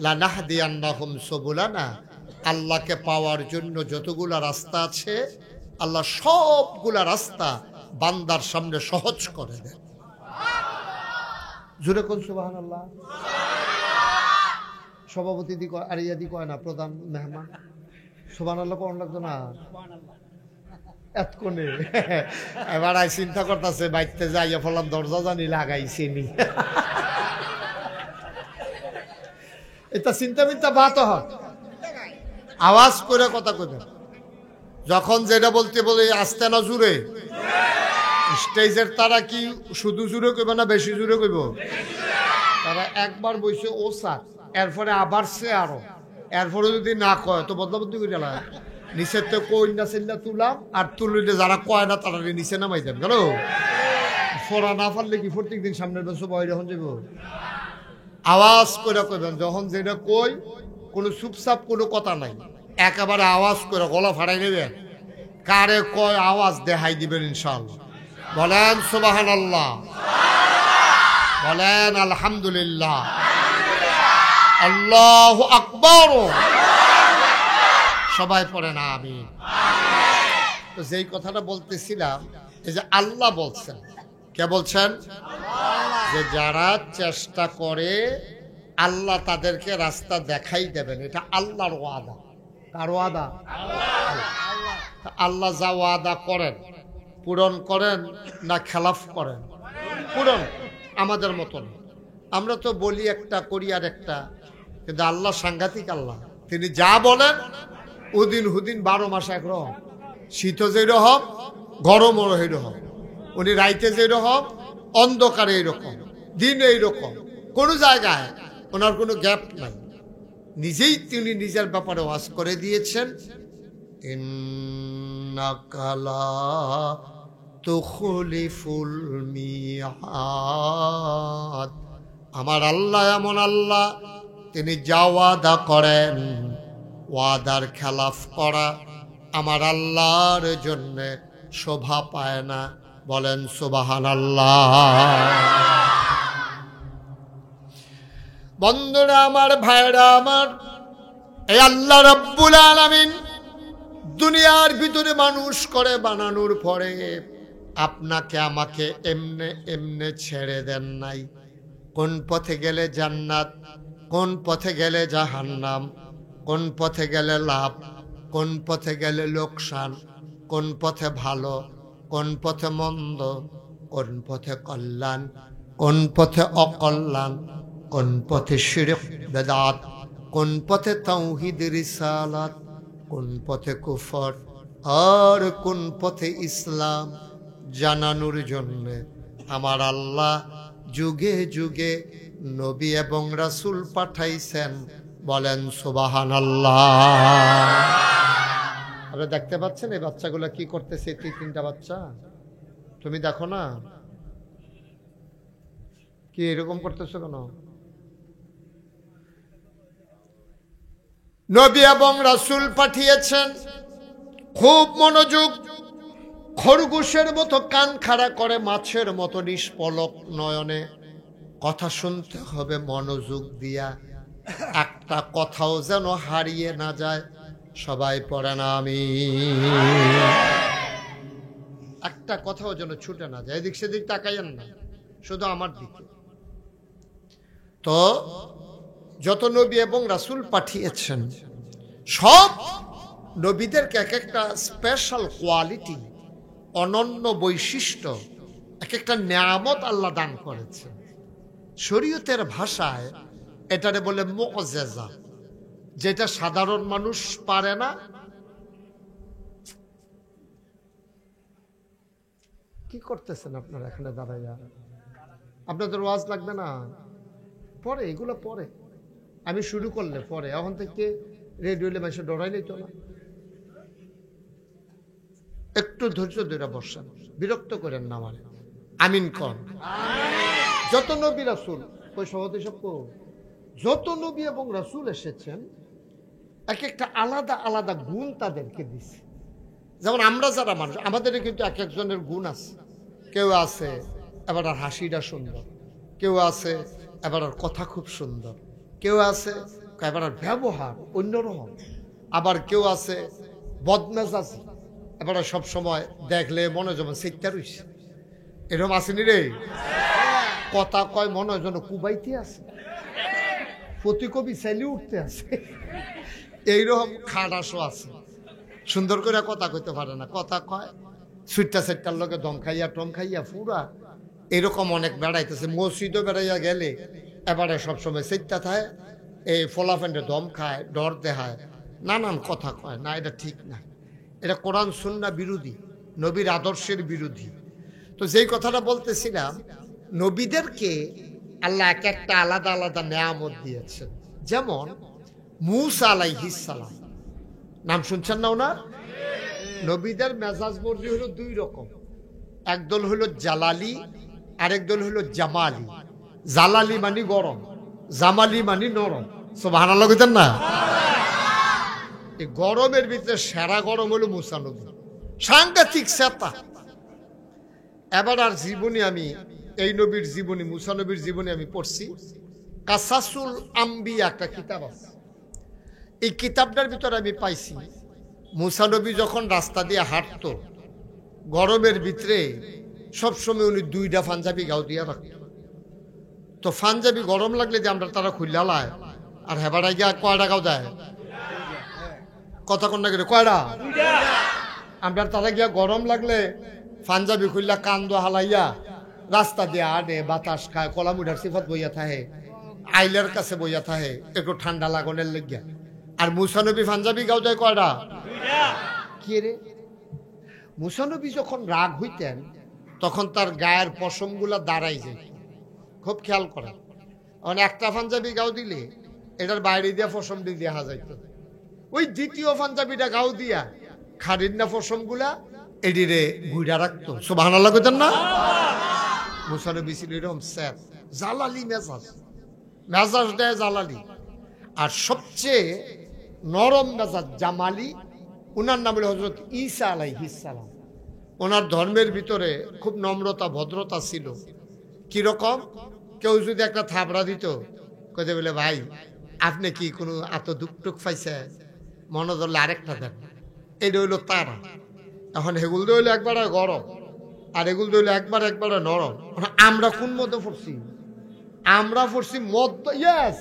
লানাহদিয়ান্নাহুম সুবুলানা, আল্লাহকে পাওয়ার জন্য যতগুলা রাস্তা আছে, আল্লাহ সবগুলা রাস্তা বান্দার সামনে সহজ করে দেন। জোরে কোন সুবহানাল্লাহ। সভাপতি দি কয় আর ইয়াদি কয় না, প্রধান মেহমান সুবহানাল্লাহ কোন লাগতো না এতক্ষণে। এবার আই চিন্তা করতেছে বাইতে যাইয়া ফলাম দরজা জানি লাগাইছে নি। এটা চিন্তা মিন্তা বাত হয়, আওয়াজ করে কথা কইবেন। যখন যেটা বলতে বলে আস্তে না জুড়ে, স্টেজের তারা কি শুধু জুড়ে কইব না বেশি জুড়ে কইব? তারা একবার বইছে ও স্যার, এরপরে আবার সে আরো, এরপরে যদি না কয় তো বদলাবদলি করে গেল। নিচের তো কই না চিল্লা তুলাম, আর তুলিলে যারা কয় না তারা নিচে নামাই দেন গেল। ফোরা না পারলে কি প্রত্যেক দিন সামনের বছর বয় যখন যাব, আওয়াজ করে কইবেন। যখন যেটা কই কোনো চুপচাপ কোনো কথা নাই, একেবারে আওয়াজ করে গলা ফাড়াই নেবেন। কারে কয় আওয়াজ দেখাই দিবেন ইনশাআল্লাহ। বলেন সুবহানাল্লাহ, বলেন আলহামদুলিল্লাহ, আল্লাহু আকবার। সবাই পড়েন আমিন। তো যেই কথাটা বলতেছিলাম, এই যে আল্লাহ বলছেন, কে বলছেন? যে যারা চেষ্টা করে আল্লাহ তাদেরকে রাস্তা দেখাই দেবেন, এটা আল্লাহর ওয়াদা। কার ওয়াদা? আল্লাহ যা ওয়াদা করেন পূরণ করেন না খেলাফ করেন? পূরণ। আমাদের মতন আমরা তো বলি একটা, করি আর একটা, কিন্তু আল্লাহ সাংঘাতিক আল্লাহ। তিনি যা বলেন উদিন হুদিন 12 মাস একরকম। শীত যেরকম, গরমও এইরকম। উনি রাইতে যেরকম, অন্ধকারে এইরকম, দিন এইরকম। কোনো জায়গায় ওনার কোনো গ্যাপ নাই। নিজেই তিনি নিজের ব্যাপারে ওয়াজ করে দিয়েছেন, ইন্নাকা লা তুখলিফুল মিআদ। আমার আল্লাহ এমন আল্লাহ, তিনি যা ওয়াদা করেন, ওয়াদার খেলাফ করা আমার আল্লাহর জন্য শোভা পায় না। বলেন সুবহানাল্লাহ। বন্ধুরা আমার, ভাইরা আমার, এই আল্লাহ রাব্বুল আলামিন দুনিয়ার ভিতরে মানুষ করে বানানোর পরে আপনাকে আমাকে এমনে এমনে ছেড়ে দেন নাই। কোন পথে গেলে জান্নাত, কোন পথে গেলে জাহান্নাম, কোন পথে গেলে লাভ, কোন পথে গেলে লোকসান, কোন পথে ভালো, কোন পথে মন্দ, কোন পথে কল্যাণ, কোন পথে অকল্যাণ, কোন পথে শিরক বেদাত, কোন পথে তাওহীদ রিসালাত, কোন পথে কুফর আর কোন পথে ইসলাম জানানোর জন্য আমার আল্লাহ যুগে যুগে নবী এবং রাসূল পাঠাইছেন। বলেন সুবহানাল্লাহ। আপনারা দেখতে পাচ্ছেন এই বাচ্চাগুলো কি করতেছে? তিনটা বাচ্চা, তুমি দেখো না কি এরকম করতেছো কেন? নবী এবং রাসূল পাঠিয়েছেন, খুব মনোযোগ, খরগোশের মতো কান খাড়া করে মাছের মতো নিষ্পলক নয়নে কথা শুনতে হবে মনোযোগ দিয়া, একটা কথাও যেন হারিয়ে না যায়। সবাই পড়েন আমিন। একটা কথাও যেন ছুটে না যায়, এদিক সেদিক তাকাইয়েন না, শুধু আমার দিকে। তো যত নবী এবং রাসূল পাঠিয়েছেন সব নবীদেরকে এক একটা স্পেশাল কোয়ালিটি, অনন্য বৈশিষ্ট্য, এক একটা নিয়ামত আল্লাহ দান করেছে। শরীয়তের ভাষায় এটারে বলে মুআজিজা, যেটা সাধারণ মানুষ পারে না। কি করতেছেন আপনারা এখানে দাঁড়াইয়া? আপনাদের ওয়াজ লাগবে না? পরে এগুলো পরে, আমি শুরু করলে পরে, এখন থেকে রেডিওলে মানুষ ডরাই নিত না। একটু ধৈর্য ধরে বসেন, বিরক্ত করেন না মানে। আমিন কন। যত নবী রাসূল, ওই সভাপতি সব যত নবী এবং রাসূল এসেছেন এক একটা আলাদা আলাদা গুণ তাদেরকে দিছে। যেমন আমরা যারা মানুষ, আমাদের কিন্তু এক একজনের গুণ আছে। কেউ আছে এবার আর হাসিটা সুন্দর, কেউ আছে এবার আর কথা খুব সুন্দর, কেউ আছে এবার আর ব্যবহার অন্যরকম, আবার কেউ আছে বদমেজাজি, এবার সব সময় দেখলে মনে যেমন সিটটা রইছে, এরকম আসেনি রে। কথা কয় মনে যেন কুবাইতে আছে, প্রতিকবি চাইলে উঠতে আছে, এইরকম খাটাসও আছে। সুন্দর করে কথা কইতে পারে না, কথা কয় সুইটটা সেটটার লোকে দম খাইয়া টম খাইয়া পুরা এরকম অনেক বেড়াইতেছে। মসজিদও বেড়াইয়া গেলে এবারে সবসময় সেটটা থাকে, এই ফলাফেন্ডে দম খায়, ডর দেখায়, নানান কথা কয়। না, এটা ঠিক না, এটা কোরআন সুন্নাহ বিরোধী, নবীর আদর্শের বিরোধী। তো যেই কথাটা বলতেছিলাম, নবীদেরকে আল্লাহ এক একটা আলাদা আলাদা নেয়ামত দিয়েছেন। যেমন মূসা আলাইহিস সালাম, নাম শুনছেন না ওনার? নবীদের মেজাজ মর্জি হলো দুই রকম, একদল হলো জালালি, আরেক দল হলো জামালি। জালালি মানে গরম, জামালি মানে নরম। সুবহানাল্লাহ কইতেন না? এই গরমের ভিতরে সেরা গরম হলো মূসা নবী, সাংঘাতিক সেতা। এবার আর জীবনী, আমি এই নবীর জীবনী, মূসা নবীর জীবনী আমি পড়ছি। কাসাসুল আম্বিয়া একটা কিতাব আছে, এই কিতাবটার ভিতরে আমি পাইছি মূসা নবী যখন রাস্তা দিয়ে হাঁটতো গরমের ভিতরে সবসময় উনি দুইটা পাঞ্জাবি গাও দিয়া রাখত। তো পাঞ্জাবি গরম লাগলে যে আমরা তারা খুললা লায়, আর হেবাড়াই গিয়া কয়টা গাও দেয়? কথা কন্যা করে কয়টা? আমরা তারা গিয়া গরম লাগলে পাঞ্জাবি খুললা কান্দ হালাইয়া রাস্তা দিয়ে আডে, বাতাস খায়, কলামুডার সিফাত বইয়া থাহে, আইলের কাছে বইয়া থাহে, একটু ঠান্ডা লাগনের লেগিয়া। আর মূসা নবী পাঞ্জাবি গাও দেয় কয়টা? কি রে? মূসা নবী যখন রাগ হইতেন তখন তার গায়ের পশমগুলা দাঁড়াই যায়, খুব খেয়াল করেন। মানে একটা পাঞ্জাবি গাও দিলে এটার বাইরে দিয়া পশম দিয়ে দেখা যাইত, ওই দ্বিতীয় পাঞ্জাবিটা গাও দিয়া খাড়ির না পশমগুলা এডিরে গুইডা রাখতো। সুবহানাল্লাহ কইতেন না? মূসা নবী ছিল এরকম স্যার, জালালি মেজাজ, মেজাজ দেয় জালালি। আর সবচেয়ে নরম মেজাজ জামালি, ওনার নাম হলো হযরত ঈসা আলাইহিস সালাম। ওনার ধর্মের ভিতরে খুব নম্রতা ভদ্রতা ছিল। কিরকম? কেউ যদি একটা থাবড়া দিত, কইতে বলে ভাই আপনি কি কোনো এত দুঃখ টুক পাইছে, মনে ধরলে আরেকটা দেন। এটা হইলো তারা। এখন হেগুল হইলো একবারে গরম, আর এগুলো হইলো একবারে নরম। আমরা কোন মধ্যে পড়ছি? আমরা পড়ছি মধ্য। ইয়েস,